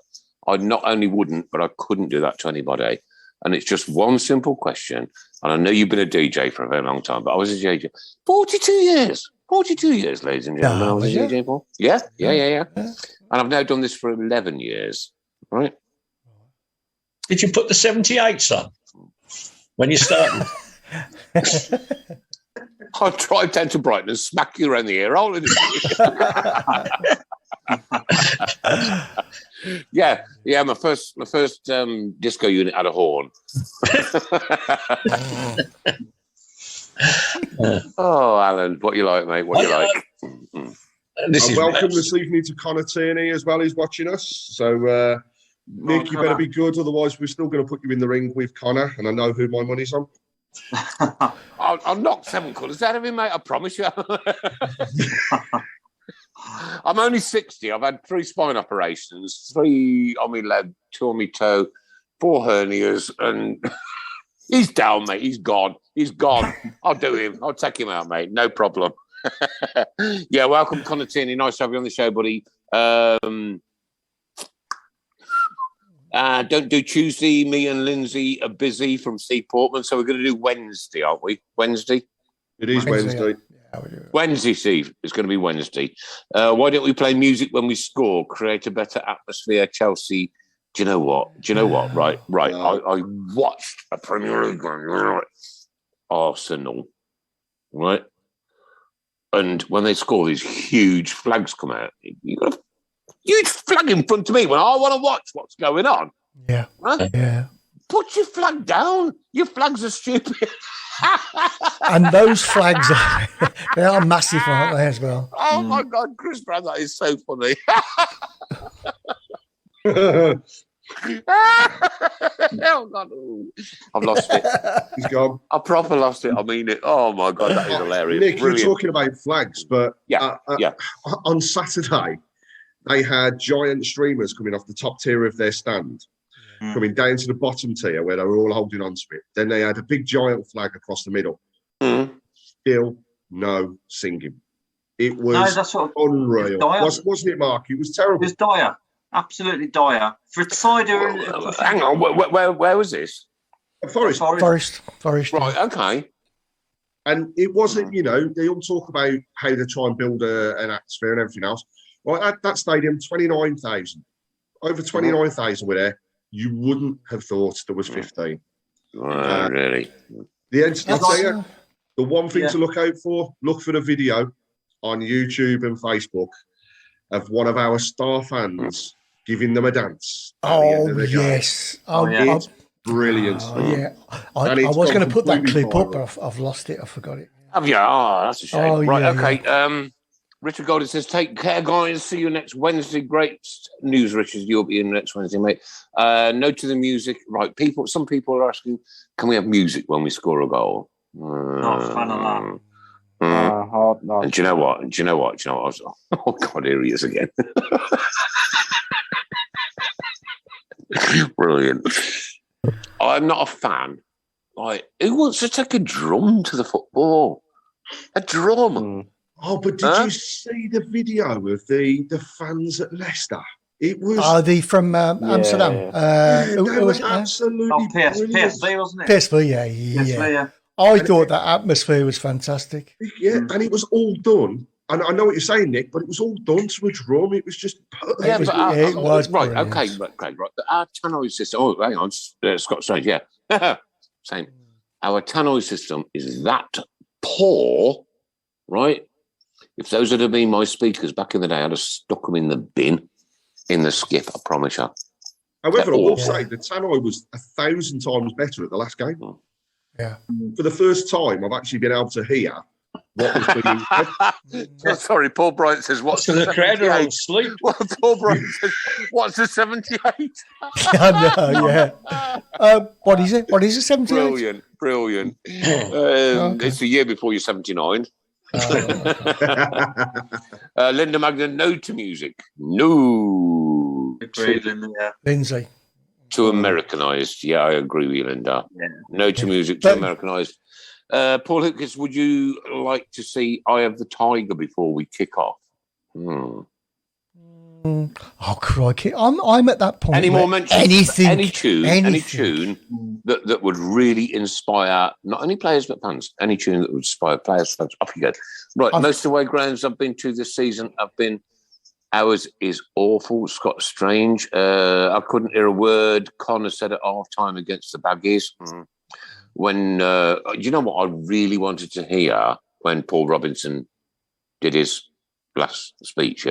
[SPEAKER 2] I not only wouldn't, but I couldn't do that to anybody. And it's just one simple question. And I know you've been a DJ for a very long time, but I was a DJ 42 years. 42 years, ladies and gentlemen. I was a DJ for. Yeah. And I've now done this for 11 years, right?
[SPEAKER 5] Did you put the 78s on when you started?
[SPEAKER 2] I'll drive down to Brighton and smack you around the ear hole. Yeah. My first disco unit had a horn. Oh, Alan, what you like, mate? What you like?
[SPEAKER 6] Welcome this evening to Connor Tierney as well. He's watching us. So, Nick, you better be good. Otherwise, we're still going to put you in the ring with Connor, and I know who my money's on.
[SPEAKER 2] I'll knock 7 colours out of him, mate. I promise you. I'm only 60. I've had 3 spine operations, 3 on my leg, 2 on my toe, 4 hernias, and he's down, mate. He's gone. I'll do him. I'll take him out, mate. No problem. Yeah, welcome, Connor Tierney. Nice to have you on the show, buddy. Don't do Tuesday. Me and Lindsay are busy from Steve Portman, so we're going to do Wednesday, aren't we? Wednesday?
[SPEAKER 6] It is Wednesday.
[SPEAKER 2] Wednesday, Steve. It's going to be Wednesday. Why don't we play music when we score? Create a better atmosphere. Chelsea. Do you know what? Right. I watched a Premier League game. Arsenal. Right? And when they score, these huge flags come out. You got a huge flag in front of me when I want to watch what's going on.
[SPEAKER 3] Yeah.
[SPEAKER 2] Right? Yeah. Put your flag down. Your flags are stupid.
[SPEAKER 3] And those flags they are massive, aren't they, as well?
[SPEAKER 2] Oh my God, Chris Brown, that is so funny. Oh God, I've lost it.
[SPEAKER 6] He's gone.
[SPEAKER 2] I proper lost it. I mean it. Oh my God, that is hilarious.
[SPEAKER 6] Nick,
[SPEAKER 2] Brilliant.
[SPEAKER 6] you're talking about flags, but on Saturday they had giant streamers coming off the top tier of their stand, coming down to the bottom tier where they were all holding on to it. Then they had a big giant flag across the middle. Still no singing. It was unreal. Wasn't it, Mark? It was terrible.
[SPEAKER 4] It was dire. Absolutely dire. For a side
[SPEAKER 2] hang on, where was this?
[SPEAKER 6] Forest.
[SPEAKER 2] Right, okay.
[SPEAKER 6] And it wasn't, they all talk about how they try and build an atmosphere and everything else. Well, at that stadium, 29,000. Over 29,000 were there. You wouldn't have thought there was 15.
[SPEAKER 2] Really?
[SPEAKER 6] The one thing to look out for, look for the video on YouTube and Facebook of one of our star fans giving them a dance.
[SPEAKER 3] Oh, yes.
[SPEAKER 6] It's brilliant.
[SPEAKER 3] Yeah. I was going to put that clip up, but I've lost it. I forgot it.
[SPEAKER 2] Have you? Oh, that's a shame. Okay. Yeah. Richard Golding says, take care, guys. See you next Wednesday. Great news, Richard. You'll be in next Wednesday, mate. No to the music. Right. Some people are asking, can we have music when we score a goal?
[SPEAKER 4] Not a fan of that.
[SPEAKER 2] And do you know what? Oh, God, here he is again. Brilliant. I'm not a fan. Like, who wants to take a drum to the football? A drum.
[SPEAKER 6] Oh, but did you see the video of the fans at Leicester? It was
[SPEAKER 3] from Amsterdam.
[SPEAKER 6] It was absolutely
[SPEAKER 4] PSV, wasn't it?
[SPEAKER 3] PSV, yeah. I thought that atmosphere was fantastic.
[SPEAKER 6] Yeah, and it was all done. And I know what you're saying, Nick, but it was all done to a drum. It was just perfect.
[SPEAKER 2] Yeah, but
[SPEAKER 3] it was
[SPEAKER 2] right.
[SPEAKER 3] brilliant.
[SPEAKER 2] Okay, Craig, right. Our tannoy system. Oh, hang on, Scott Strange. Yeah, same. Our tannoy system is that poor, right? If those had been my speakers back in the day, I'd have stuck them in the bin, in the skip. I promise you.
[SPEAKER 6] However, I will say the tannoy was 1,000 times better at the last game.
[SPEAKER 3] Yeah.
[SPEAKER 6] For the first time, I've actually been able to hear what was being said.
[SPEAKER 2] Sorry, Paul Bryant says, what's
[SPEAKER 5] the crowd are all asleep.
[SPEAKER 2] Well, Paul Bryant says, what's the 78?
[SPEAKER 3] I know, yeah. What is it? 78?
[SPEAKER 2] Brilliant. It's the year before you're 79. Linda Magna, no to music. No.
[SPEAKER 4] Agreed, Linda, yeah.
[SPEAKER 3] Lindsay.
[SPEAKER 2] Too Americanized. Yeah, I agree with you, Linda. Yeah. No to music, too Americanized. Paul Hipkins, would you like to see Eye of the Tiger before we kick off?
[SPEAKER 3] Oh, crikey. I'm at that point.
[SPEAKER 2] Any more mentions?
[SPEAKER 3] Anything.
[SPEAKER 2] Any tune that would really inspire not only players but fans. Any tune that would inspire players, fans. Off you go. Right, most away grounds I've been to this season have been. Ours is awful. Scott Strange. I couldn't hear a word Connor said at half time against the Baggies. When you know what I really wanted to hear when Paul Robinson did his last speech,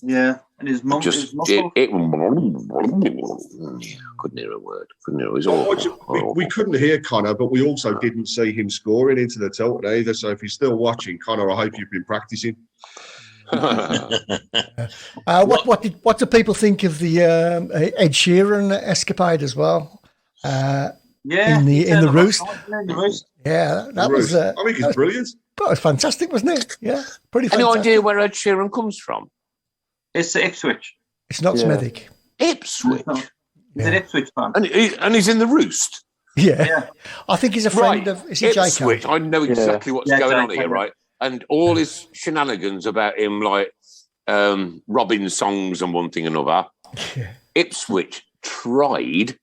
[SPEAKER 4] Yeah, and his mum
[SPEAKER 2] Just
[SPEAKER 4] his muscle.
[SPEAKER 2] Couldn't hear a word. Couldn't hear. It was awful.
[SPEAKER 6] We couldn't hear Connor, but we also didn't see him scoring into the Tilton either. So if you're still watching, Connor, I hope you've been practicing.
[SPEAKER 3] What do people think of the Ed Sheeran escapade as well? In the roost. Yeah, that was.
[SPEAKER 6] I think it's brilliant.
[SPEAKER 3] That was fantastic, wasn't it? Yeah, pretty fantastic.
[SPEAKER 2] Any idea where Ed Sheeran comes from?
[SPEAKER 4] It's Ipswich.
[SPEAKER 3] It's not Smethwick.
[SPEAKER 2] Ipswich.
[SPEAKER 4] He's an Ipswich fan.
[SPEAKER 2] And he's in the roost.
[SPEAKER 3] Yeah. I think he's a friend of. Is it
[SPEAKER 2] Ipswich?
[SPEAKER 3] Jacob?
[SPEAKER 2] I know exactly what's going on here, right? And all his shenanigans about him, like robbing songs and one thing and another.
[SPEAKER 3] Yeah.
[SPEAKER 2] Ipswich tried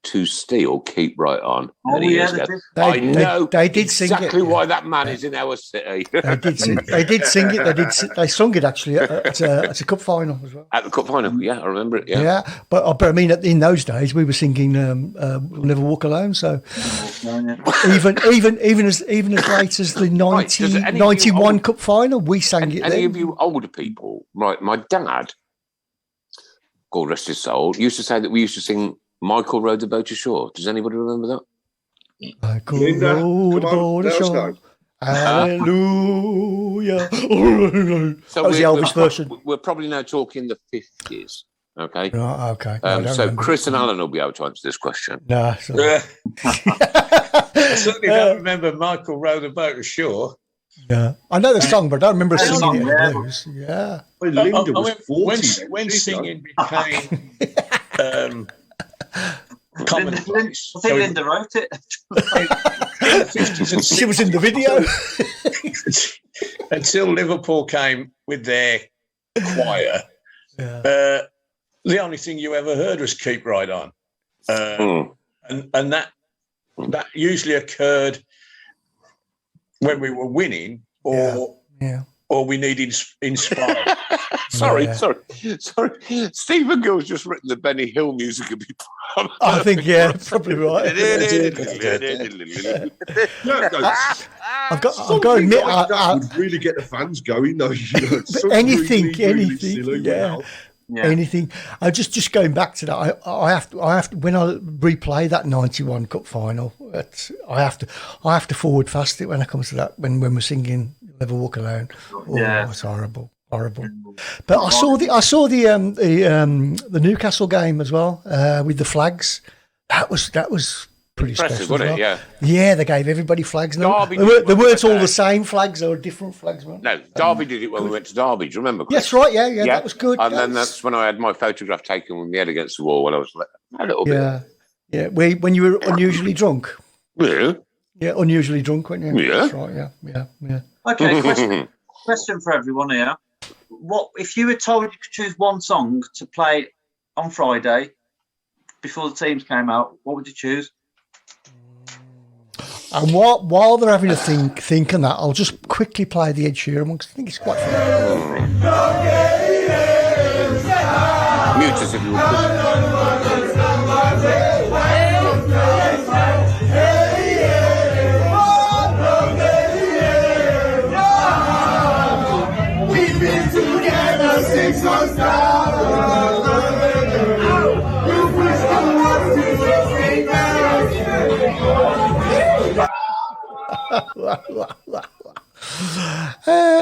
[SPEAKER 2] to steal "Keep Right On."
[SPEAKER 4] Oh, yeah,
[SPEAKER 2] I know.
[SPEAKER 3] They did sing
[SPEAKER 2] exactly
[SPEAKER 3] it.
[SPEAKER 2] why that man is in our city.
[SPEAKER 3] They did sing it. They sung it actually at a cup final as well.
[SPEAKER 2] At the cup final, yeah, I remember it.
[SPEAKER 3] Yeah, but I mean, in those days we were singing "We'll Never Walk Alone." So even as late as the 91 cup final, we sang it.
[SPEAKER 2] Any of you older people, right? My dad, God rest his soul, used to say that we used to sing "Michael Rode the Boat Ashore." Does anybody remember that?
[SPEAKER 3] Michael
[SPEAKER 6] Linda,
[SPEAKER 3] rode the
[SPEAKER 6] come on,
[SPEAKER 3] boat
[SPEAKER 6] let us
[SPEAKER 3] ashore.
[SPEAKER 6] go.
[SPEAKER 3] Hallelujah.
[SPEAKER 2] So
[SPEAKER 3] That was the Elvis version.
[SPEAKER 2] We're probably now talking the 50s. Okay.
[SPEAKER 3] Right, okay.
[SPEAKER 2] So Chris and Alan will be able to answer this question.
[SPEAKER 3] No, sorry.
[SPEAKER 5] I certainly don't remember Michael Rode the Boat Ashore.
[SPEAKER 3] Yeah, I know the song, but I don't remember singing it. Yeah.
[SPEAKER 6] Well, Linda was 40.
[SPEAKER 5] When singing became commonplace.
[SPEAKER 4] I think Linda wrote it.
[SPEAKER 3] She was in the video.
[SPEAKER 5] Until Liverpool came with their choir, the only thing you ever heard was "Keep Right On," and that usually occurred when we were winning or we needed inspired.
[SPEAKER 2] Sorry. Stephen Gill's just written the Benny Hill music of people.
[SPEAKER 3] I think, probably right. I've got to admit,
[SPEAKER 6] that would really get the fans going, though.
[SPEAKER 3] Anything,
[SPEAKER 6] silly,
[SPEAKER 3] anything. I just going back to that. I have to when I replay that 91 cup final. I have to forward fast it when it comes to that. When we're singing "Never Walk Alone." It's horrible. But I saw the Newcastle game as well with the flags. That was pretty
[SPEAKER 2] impressive,
[SPEAKER 3] special,
[SPEAKER 2] wasn't it?
[SPEAKER 3] Yeah, they gave everybody flags. They weren't all the same flags; they were different flags.
[SPEAKER 2] No, Derby did it when we went to Derby. Do you remember, Chris?
[SPEAKER 3] Yes, right. Yeah, that was good.
[SPEAKER 2] And then that's when I had my photograph taken with my head against the wall when I was a little bit.
[SPEAKER 3] Yeah. When you were unusually drunk.
[SPEAKER 2] Yeah.
[SPEAKER 3] Yeah, unusually drunk, weren't you?
[SPEAKER 2] Yeah.
[SPEAKER 3] That's right. Yeah.
[SPEAKER 4] Okay. Question for everyone here. What if you were told you could choose one song to play on Friday before the teams came out? What would you choose?
[SPEAKER 3] And while they're having a think on that, I'll just quickly play the Ed Sheeran one because I think it's quite fun.
[SPEAKER 2] Mute us if you would.
[SPEAKER 1] We've been together 6 months now.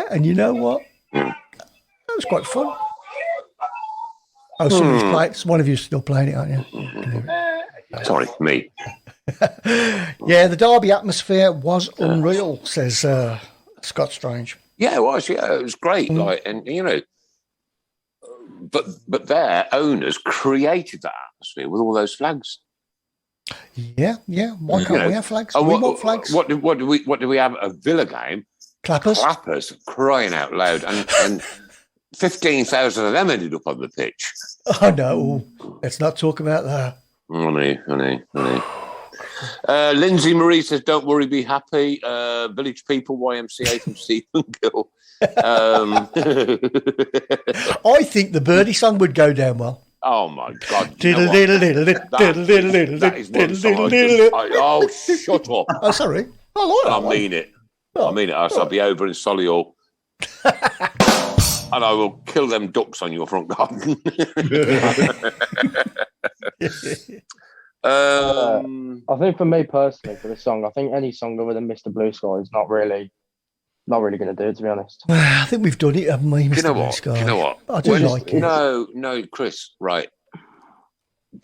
[SPEAKER 3] And you know what? That was quite fun. Oh, somebody's playing. One of you still playing it, aren't you?
[SPEAKER 2] Sorry, me.
[SPEAKER 3] Yeah, the Derby atmosphere was unreal, says Scott Strange.
[SPEAKER 2] Yeah, it was. Yeah, it was great. But their owners created that atmosphere with all those flags.
[SPEAKER 3] Yeah. Why can't we have flags? We want flags.
[SPEAKER 2] What do we have at a Villa game?
[SPEAKER 3] Clappers
[SPEAKER 2] crying out loud, and 15,000 of them ended up on the pitch.
[SPEAKER 3] Oh no, let's not talk about that.
[SPEAKER 2] Honey. Lindsay Marie says, "Don't worry, be happy." Village People YMCA from Stephen Gill.
[SPEAKER 3] I think the Birdie song would go down well.
[SPEAKER 2] Oh my God!
[SPEAKER 3] That
[SPEAKER 2] is one song. Oh, shut up!
[SPEAKER 3] Oh, sorry. I like that
[SPEAKER 2] I mean it. I mean it. I'll be over in Solihull. And I will kill them ducks on your front garden.
[SPEAKER 7] I think for me personally, for the song, I think any song other than Mr. Blue Sky is not really going to do it, to be honest.
[SPEAKER 3] Well, I think we've done it, haven't we, Mr.
[SPEAKER 2] Do you know
[SPEAKER 3] Blue
[SPEAKER 2] what?
[SPEAKER 3] Sky?
[SPEAKER 2] Do you know what?
[SPEAKER 3] I do like it.
[SPEAKER 2] No, Chris, right.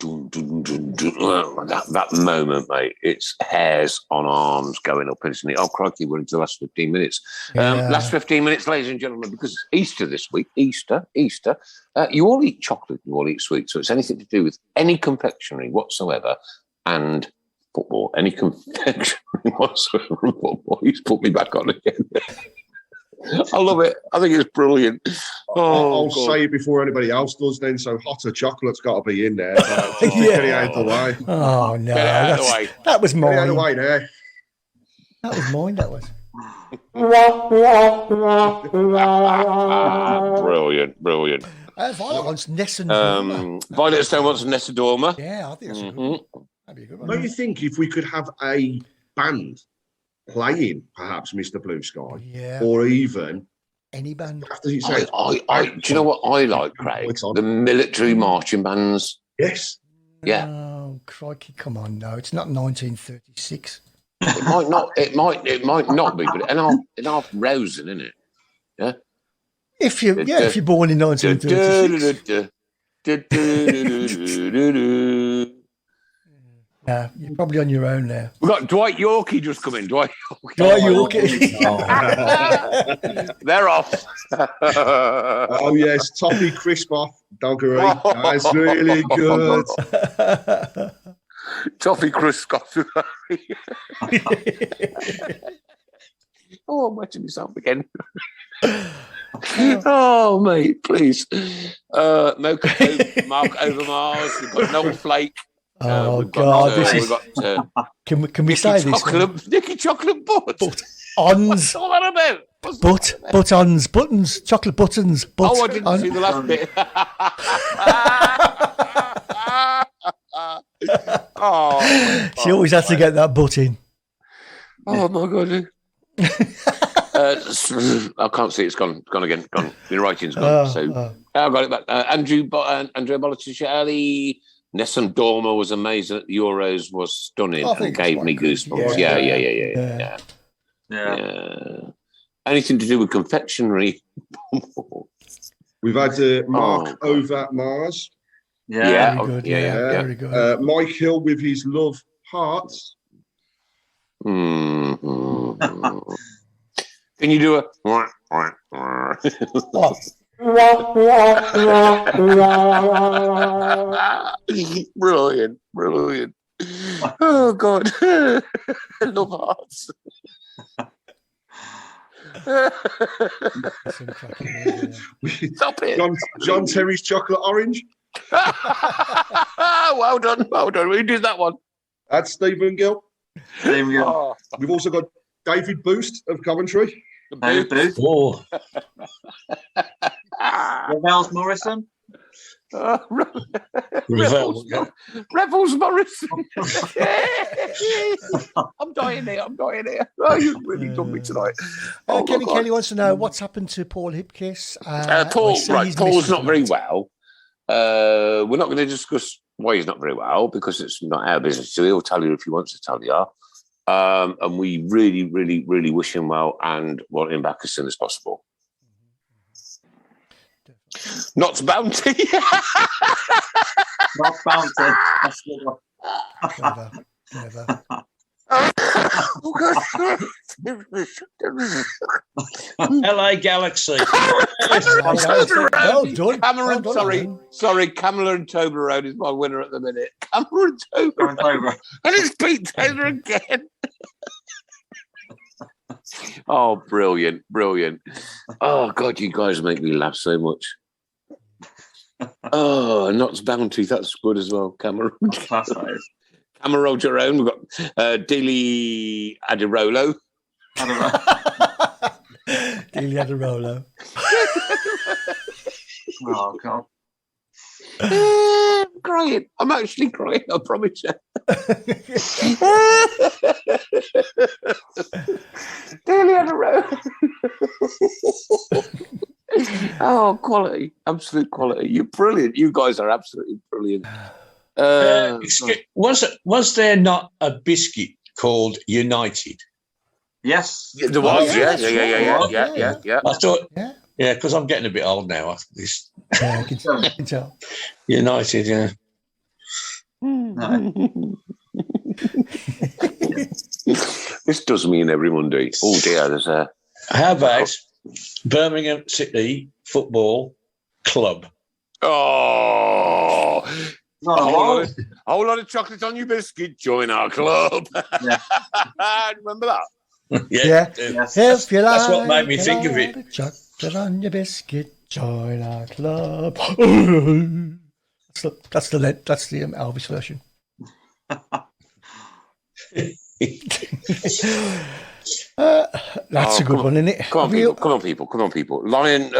[SPEAKER 2] That moment, mate, it's hairs on arms going up, isn't it? Oh, crikey, we're into the last 15 minutes. Last 15 minutes, ladies and gentlemen, because it's Easter this week, Easter. You all eat chocolate, you all eat sweets, so it's anything to do with any confectionery whatsoever and football, any confectionery whatsoever and football. He's put me back on again. I love it. I think it's brilliant.
[SPEAKER 6] I'll say it before anybody else does then, so hotter chocolate's got to be in there. Get it out of the way.
[SPEAKER 3] Oh, no.
[SPEAKER 2] Get it out of the way.
[SPEAKER 3] That was mine.
[SPEAKER 6] Get it out of the way there.
[SPEAKER 3] That was mine, that was.
[SPEAKER 2] Brilliant.
[SPEAKER 3] Violet wants Nessa Dorma.
[SPEAKER 2] Violet Stone wants Nessa Dorma.
[SPEAKER 3] Yeah, I think that's a good one. That'd be a good one.
[SPEAKER 6] Don't you think if we could have a band playing perhaps Mr. Blue Sky, or even
[SPEAKER 3] any band?
[SPEAKER 2] Do you know what I like, Craig? The military marching bands.
[SPEAKER 6] Yes.
[SPEAKER 2] Yeah.
[SPEAKER 3] Oh, crikey! Come on, no, it's not 1936.
[SPEAKER 2] It might not. It might not be, but in our Rosen, isn't it? Yeah.
[SPEAKER 3] If you're born in 1936. Yeah, you're probably on your own now.
[SPEAKER 2] We've got Dwight Yorkie just come in. Dwight
[SPEAKER 3] Yorkie.
[SPEAKER 2] They're off.
[SPEAKER 6] Oh, yes. Toffee crisp off. Doggery. That's really good.
[SPEAKER 2] Toffee crisp off. Oh, I'm watching myself again. Oh, mate, please. Mark Overmars. We've got Noel Flake.
[SPEAKER 3] God! Can we say this?
[SPEAKER 2] Nicky Chocolate Butt.
[SPEAKER 3] Ons.
[SPEAKER 2] What's all that about?
[SPEAKER 3] Buttons, chocolate buttons.
[SPEAKER 2] I didn't see the last bit.
[SPEAKER 3] She always has to get that butt in.
[SPEAKER 2] Oh my God! I can't see. It's gone again. Gone. The writing's gone. I got it back. Andrea Botticelli. Nessun Dorma was amazing at the Euros, was stunning and gave me goosebumps. Yeah. Anything to do with confectionery?
[SPEAKER 6] We've had Mark over Mars.
[SPEAKER 2] Yeah.
[SPEAKER 3] Very good.
[SPEAKER 6] Mike Hill with his Love Hearts.
[SPEAKER 2] Mm-hmm. Can you do a what? Brilliant. Oh God. Love Hearts. Stop it.
[SPEAKER 6] John Terry's Chocolate Orange.
[SPEAKER 2] Well done. We did that one.
[SPEAKER 6] That's Stephen Gill.
[SPEAKER 4] Oh.
[SPEAKER 6] We've also got David Boost of Coventry.
[SPEAKER 4] David Boost.
[SPEAKER 5] Oh.
[SPEAKER 4] Revels Morrison.
[SPEAKER 2] Revels Morrison. I'm dying here. Oh, you've really done me tonight.
[SPEAKER 3] Kenny Kelly wants to know what's happened to Paul Hipkiss.
[SPEAKER 2] Paul's not very well. We're not going to discuss why he's not very well because it's not our business. So he'll tell you if he wants to tell you. And we really, really, really wish him well and want him back as soon as possible. Not Bounty.
[SPEAKER 4] Not Bounty.
[SPEAKER 3] Never.
[SPEAKER 2] Oh, God.
[SPEAKER 5] LA Galaxy.
[SPEAKER 3] Well done.
[SPEAKER 2] Cameron, sorry. Camilla and Toblerone is my winner at the minute. Camilla and Toblerone. And it's Pete Taylor again. Oh, brilliant. Oh, God, you guys make me laugh so much. Oh, Knott's Bounty, that's good as well, Cameron. Camera Jerome, we've got Dilly Adirolo.
[SPEAKER 3] Dilly Adirolo.
[SPEAKER 4] Oh, God.
[SPEAKER 2] I'm crying. I'm actually crying, I promise you. Dilly Adirolo. Oh, quality, absolute quality. You're brilliant. You guys are absolutely brilliant.
[SPEAKER 5] Was there not a biscuit called United?
[SPEAKER 4] Yes.
[SPEAKER 2] Yeah, there was. Yeah.
[SPEAKER 5] I thought, because I'm getting a bit old now after this.
[SPEAKER 3] Yeah, I can tell.
[SPEAKER 5] United, yeah.
[SPEAKER 2] This does me in every Monday. Oh dear, there's a.
[SPEAKER 5] How about Birmingham City Football Club?
[SPEAKER 2] Oh, a whole lot of chocolate on your biscuit. Join our club.
[SPEAKER 4] Yeah.
[SPEAKER 2] Remember that?
[SPEAKER 3] Yeah.
[SPEAKER 4] Yes.
[SPEAKER 3] If you like,
[SPEAKER 5] That's what made me think of it.
[SPEAKER 3] Chocolate on your biscuit, join our club. That's the Elvis version. That's a good one, isn't it?
[SPEAKER 2] Come on, people. Lion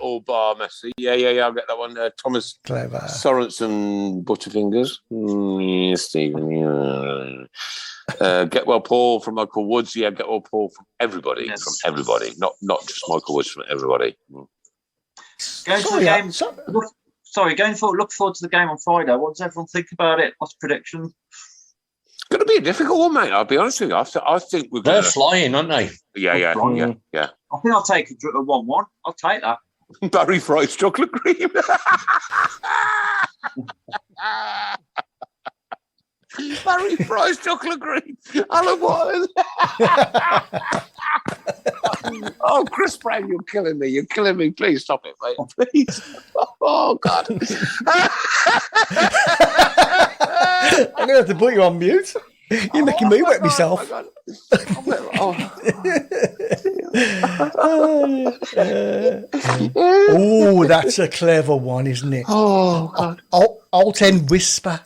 [SPEAKER 2] or bar Messi. Yeah. I'll get that one. Thomas
[SPEAKER 3] Clever.
[SPEAKER 2] Sorensen Butterfingers. Yeah, Stephen. Yeah. Get well, Paul from Michael Woods. Yeah, get well, Paul from everybody.
[SPEAKER 4] Yes.
[SPEAKER 2] From everybody, not just Michael Woods. From everybody.
[SPEAKER 4] Going to the game. Look forward to the game on Friday. What does everyone think about it? What's predictions?
[SPEAKER 2] It's going to be a difficult one, mate. I'll be honest with you. I think we're going
[SPEAKER 5] They're flying, aren't they?
[SPEAKER 2] Yeah.
[SPEAKER 4] I think I'll take a 1-1. I'll take that.
[SPEAKER 2] Barry Fry's chocolate cream. Barry Fry's chocolate cream. Alan Waters. Oh, Chris Brown, you're killing me. Please stop it, mate. Please. Oh, God.
[SPEAKER 3] I'm going to have to put you on mute. You're making me wet myself. Oh, that's a clever one, isn't it?
[SPEAKER 2] Oh, God.
[SPEAKER 3] Alt End Whisper.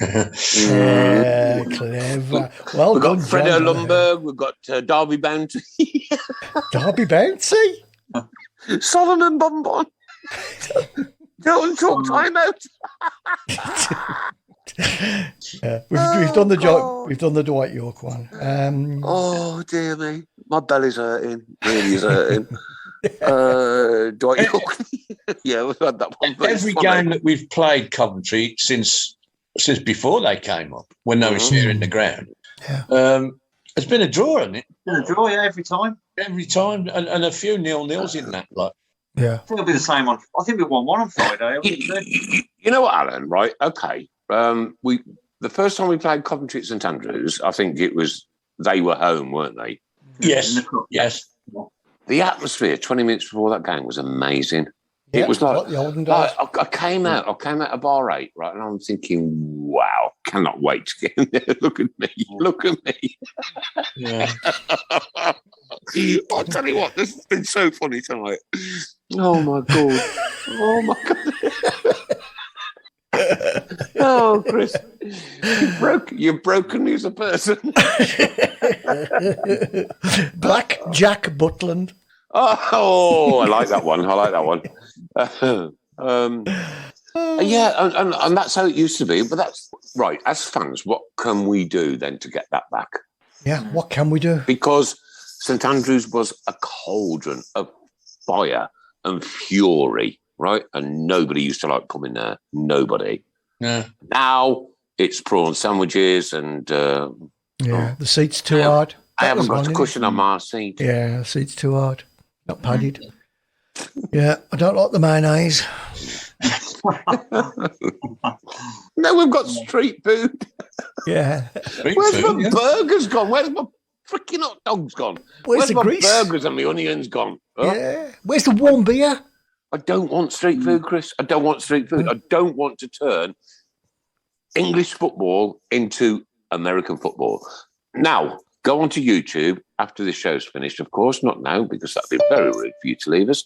[SPEAKER 3] Yeah, clever. Well
[SPEAKER 2] we've got
[SPEAKER 3] done,
[SPEAKER 2] Fredo
[SPEAKER 3] John.
[SPEAKER 2] Lundberg. We've got Derby Bounty.
[SPEAKER 3] Derby Bouncy.
[SPEAKER 2] Solomon Bonbon. Tilton Talk Timeout.
[SPEAKER 3] Yeah, we've done the We've done the Dwight York one.
[SPEAKER 2] Oh dear me, my belly's hurting. Really is hurting. Dwight York. Yeah, we've had that one.
[SPEAKER 5] Every game that we've played Coventry since before they came up, when they were sharing the ground, it's been a draw, hasn't it?
[SPEAKER 4] It's been a draw, yeah, every time.
[SPEAKER 5] And a few 0-0s in that. Like,
[SPEAKER 3] yeah,
[SPEAKER 4] I think it'll be the same on. I think we 1-1 on Friday.
[SPEAKER 2] You know what, Alan? Right? Okay. The first time we played Coventry at St Andrews, I think they were home, weren't they?
[SPEAKER 5] Yes.
[SPEAKER 2] The atmosphere 20 minutes before that game was amazing.
[SPEAKER 3] Yeah,
[SPEAKER 2] it was like
[SPEAKER 3] the olden days.
[SPEAKER 2] I came out of bar 8, right, and I'm thinking, wow, cannot wait to get in there. Look at me.
[SPEAKER 5] Yeah.
[SPEAKER 2] I'll tell you what, this has been so funny tonight. Oh my god. Oh, Chris, you've broken me as a person.
[SPEAKER 3] Black Jack Butland.
[SPEAKER 2] Oh, I like that one. Yeah, and that's how it used to be. But that's right. As fans, what can we do then to get that back?
[SPEAKER 3] Yeah, what can we do?
[SPEAKER 2] Because St Andrews was a cauldron of fire and fury, right? And nobody used to like coming there. Nobody.
[SPEAKER 5] Yeah.
[SPEAKER 2] Now it's prawn sandwiches and
[SPEAKER 3] the seat's too hard.
[SPEAKER 2] I haven't got a cushion on my seat.
[SPEAKER 3] Yeah, the seat's too hard. Not padded. Yeah, I don't like the mayonnaise.
[SPEAKER 2] No, we've got street food.
[SPEAKER 3] Yeah.
[SPEAKER 2] Where's my burgers gone? Where's my freaking hot dogs gone?
[SPEAKER 3] Where's the
[SPEAKER 2] my
[SPEAKER 3] grease?
[SPEAKER 2] Burgers and my onions gone? Huh?
[SPEAKER 3] Yeah. Where's the warm beer?
[SPEAKER 2] I don't want street food, Chris. I don't want street food. I don't want to turn English football into American football. Now, go onto YouTube after this show's finished, of course, not now, because that'd be very rude for you to leave us,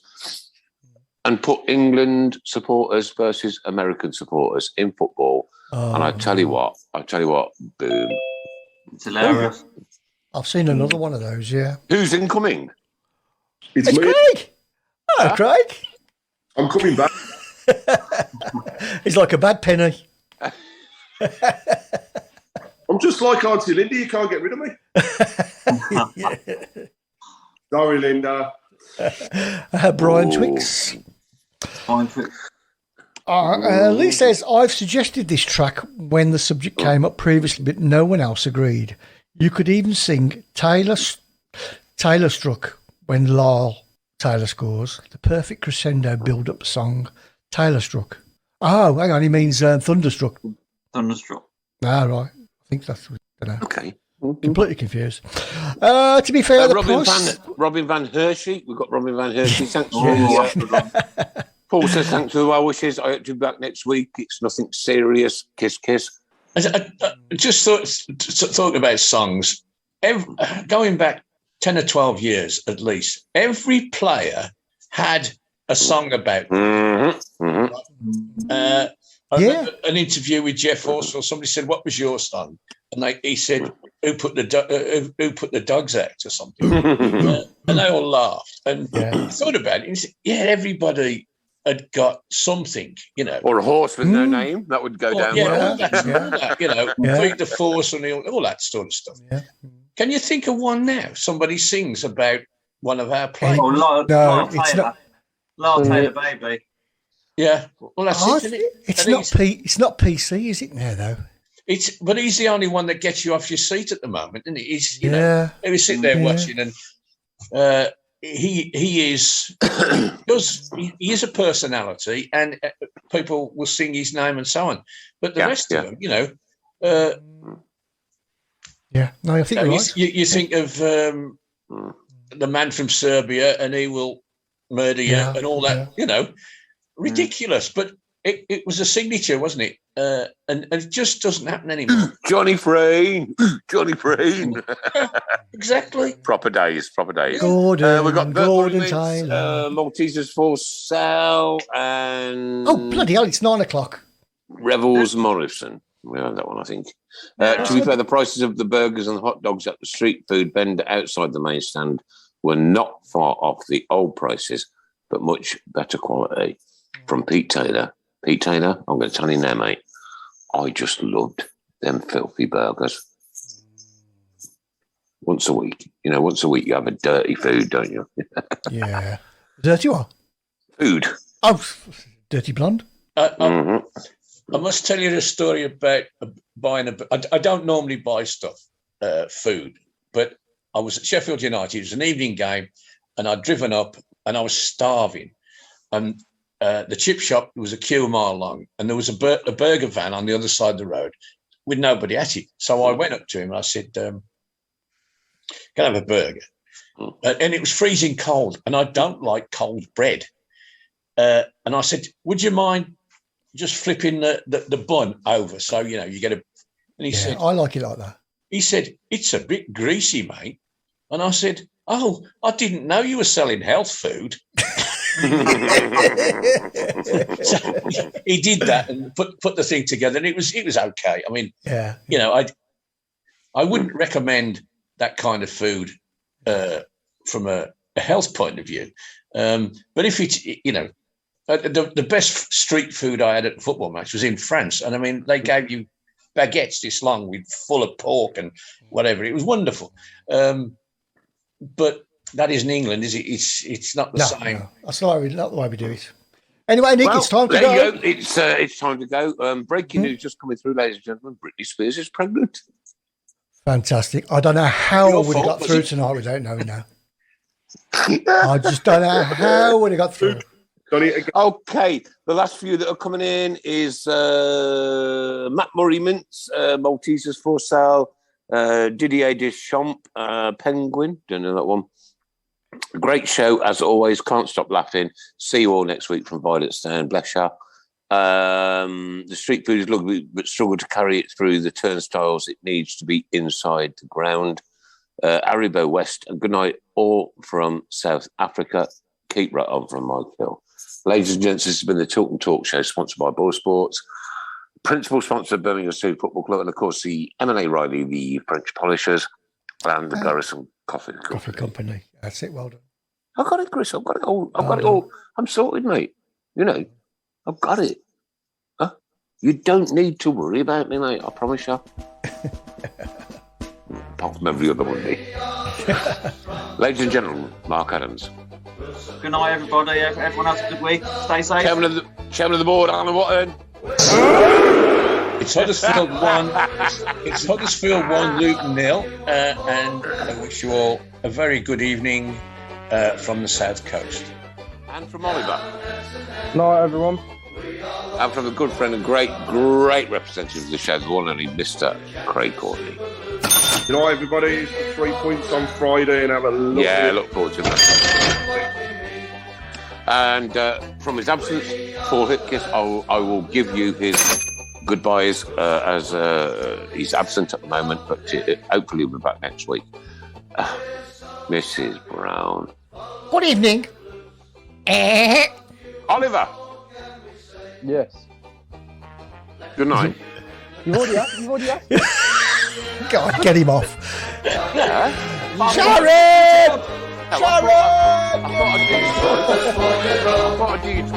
[SPEAKER 2] and put England supporters versus American supporters in football. And I tell you what, boom.
[SPEAKER 4] It's hilarious.
[SPEAKER 3] I've seen another one of those, yeah.
[SPEAKER 2] Who's incoming?
[SPEAKER 6] It's me.
[SPEAKER 3] Craig. Hello, Craig.
[SPEAKER 6] I'm coming back.
[SPEAKER 3] He's like a bad penny.
[SPEAKER 6] I'm just like Auntie Lindy. You can't get rid of me. Sorry, Linda.
[SPEAKER 3] Brian Twix.
[SPEAKER 4] Fine for it.
[SPEAKER 3] Lee says, I've suggested this track when the subject came up previously, but no one else agreed. You could even sing Taylor Struck when Lyle Taylor scores. The perfect crescendo build-up song. Taylor Struck. Oh, hang on, he means Thunderstruck.
[SPEAKER 4] Thunderstruck.
[SPEAKER 3] Ah, right. I think that's what I don't know.
[SPEAKER 2] Okay.
[SPEAKER 3] Completely confused. To be fair,
[SPEAKER 2] Robin Van Hershey. We've got Robin Van Hershey. Thanks for Paul says thanks for the well wishes. I hope to be back next week. It's nothing serious. Kiss, kiss.
[SPEAKER 5] I just thought about songs. Going back 10 or 12 years at least, every player had a song about them. I remember an interview with Jeff Horsfall. Somebody said, "What was your song?" And he said, "Who put the dogs out?" or something. And they all laughed. And I thought about it. And said, everybody had got something,
[SPEAKER 2] or a horse with no name that would go down well.
[SPEAKER 5] All that, Feed the Force and all that sort of stuff. Yeah. Can you think of one now? Somebody sings about one of our players.
[SPEAKER 4] Lyle Taylor, baby.
[SPEAKER 5] Yeah, well, that's it.
[SPEAKER 3] It's not PC, is it now though?
[SPEAKER 5] But he's the only one that gets you off your seat at the moment, isn't he? He's, he was sitting there watching, and he is a personality, and people will sing his name and so on. But the rest of them,
[SPEAKER 3] I think you're right.
[SPEAKER 5] You think of the man from Serbia, and he will murder you, and all that. Ridiculous, but it was a signature, wasn't it? And it just doesn't happen anymore.
[SPEAKER 2] Johnny Frayne.
[SPEAKER 5] Exactly.
[SPEAKER 2] Proper days.
[SPEAKER 3] Gordon,
[SPEAKER 2] we've got
[SPEAKER 3] Gordon Taylor,
[SPEAKER 2] Maltesers for Sal, and
[SPEAKER 3] bloody hell! It's 9 o'clock.
[SPEAKER 2] Revels Morrison. We have that one, I think. To be fair, the prices of the burgers and the hot dogs at the street food vendor outside the main stand were not far off the old prices, but much better quality. From Pete Taylor. Pete Taylor, I'm going to tell you now, mate, I just loved them filthy burgers. Once a week. Once a week you have a dirty food, don't you?
[SPEAKER 3] Yeah. Dirty what?
[SPEAKER 2] Food.
[SPEAKER 3] Oh, dirty blonde.
[SPEAKER 5] I must tell you a story about buying I don't normally buy stuff, food, but I was at Sheffield United. It was an evening game, and I'd driven up, and I was starving. And the chip shop was a queue a mile long, and there was a burger van on the other side of the road with nobody at it. So I went up to him and I said, "Can I have a burger?" And it was freezing cold, and I don't like cold bread. And I said, "Would you mind just flipping the bun over so you get a?" And he said,
[SPEAKER 3] "I like it like that." He
[SPEAKER 5] said, "It's a bit greasy, mate." And I said, "Oh, I didn't know you were selling health food." So he did that and put the thing together, and it was okay. I mean, I wouldn't recommend that kind of food from a health point of view. But if it's the best street food I had at a football match was in France, and I mean they gave you baguettes this long with full of pork and whatever. It was wonderful. But that isn't England, is it? It's not the same.
[SPEAKER 3] No. That's not the way we do it. Anyway, Nick, it's time to go.
[SPEAKER 2] There you go. It's time to go. Breaking news just coming through, ladies and gentlemen. Britney Spears is pregnant.
[SPEAKER 3] Fantastic. I don't know how I would have got through tonight without knowing now. I just don't know how would have got through.
[SPEAKER 2] Okay, the last few that are coming in is Matt Murray Mintz, Maltesers for Sale, Didier Deschamps, Penguin. Don't know that one. Great show, as always. Can't stop laughing. See you all next week from Violet Stone. Bless you. The street food is lovely, but struggle to carry it through the turnstiles. It needs to be inside the ground. Haribo West, and good night all from South Africa. Keep right on from Mike Hill. Ladies and gents, this has been the Tilton Talk Show, sponsored by Boy Sports. Principal sponsor, Birmingham City Football Club, and of course the M&A Riley, the French polishers, and the Garrison Coffee
[SPEAKER 3] Company. That's it. Well done.
[SPEAKER 2] I got it, Chris. I've got it all. I've got it all. I'm sorted, mate. I've got it. Huh? You don't need to worry about me, mate. I promise you. apart from every other Monday. Ladies and gentlemen, Mark Adams.
[SPEAKER 4] Good night, everybody. Everyone has a good week. Stay safe.
[SPEAKER 2] Chairman of the board, Alan Watton.
[SPEAKER 5] It's Huddersfield 1. It's Huddersfield 1, Luton 0. And I wish you all a very good evening from the South Coast.
[SPEAKER 2] And from Oliver.
[SPEAKER 7] Night, everyone.
[SPEAKER 2] And from a good friend and great representative of the show, the one and only Mr. Craig Courtney.
[SPEAKER 6] Good night, everybody. 3 points on Friday and have a lovely...
[SPEAKER 2] Yeah, look forward to that. And from his absence, Paul Hipkiss, I will give you his goodbyes as he's absent at the moment, but hopefully he'll be back next week. Mrs. Browne.
[SPEAKER 3] Good evening.
[SPEAKER 2] Oliver.
[SPEAKER 7] Yes.
[SPEAKER 2] Good night.
[SPEAKER 7] You've already asked.
[SPEAKER 3] Go on, get him off.
[SPEAKER 2] Yeah.
[SPEAKER 3] Sharon! Sharon!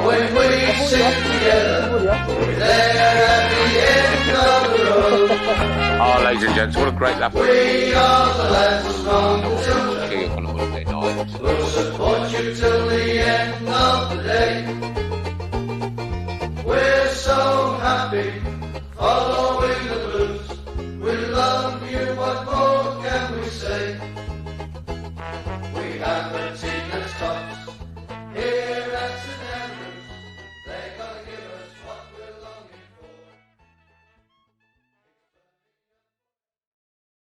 [SPEAKER 1] When we sing together, there at the end of the road.
[SPEAKER 2] Oh, ladies and gents, what a great laugh.
[SPEAKER 1] We are the lads from Tilton.
[SPEAKER 2] On a Monday night.
[SPEAKER 1] We'll support you till the end of the day.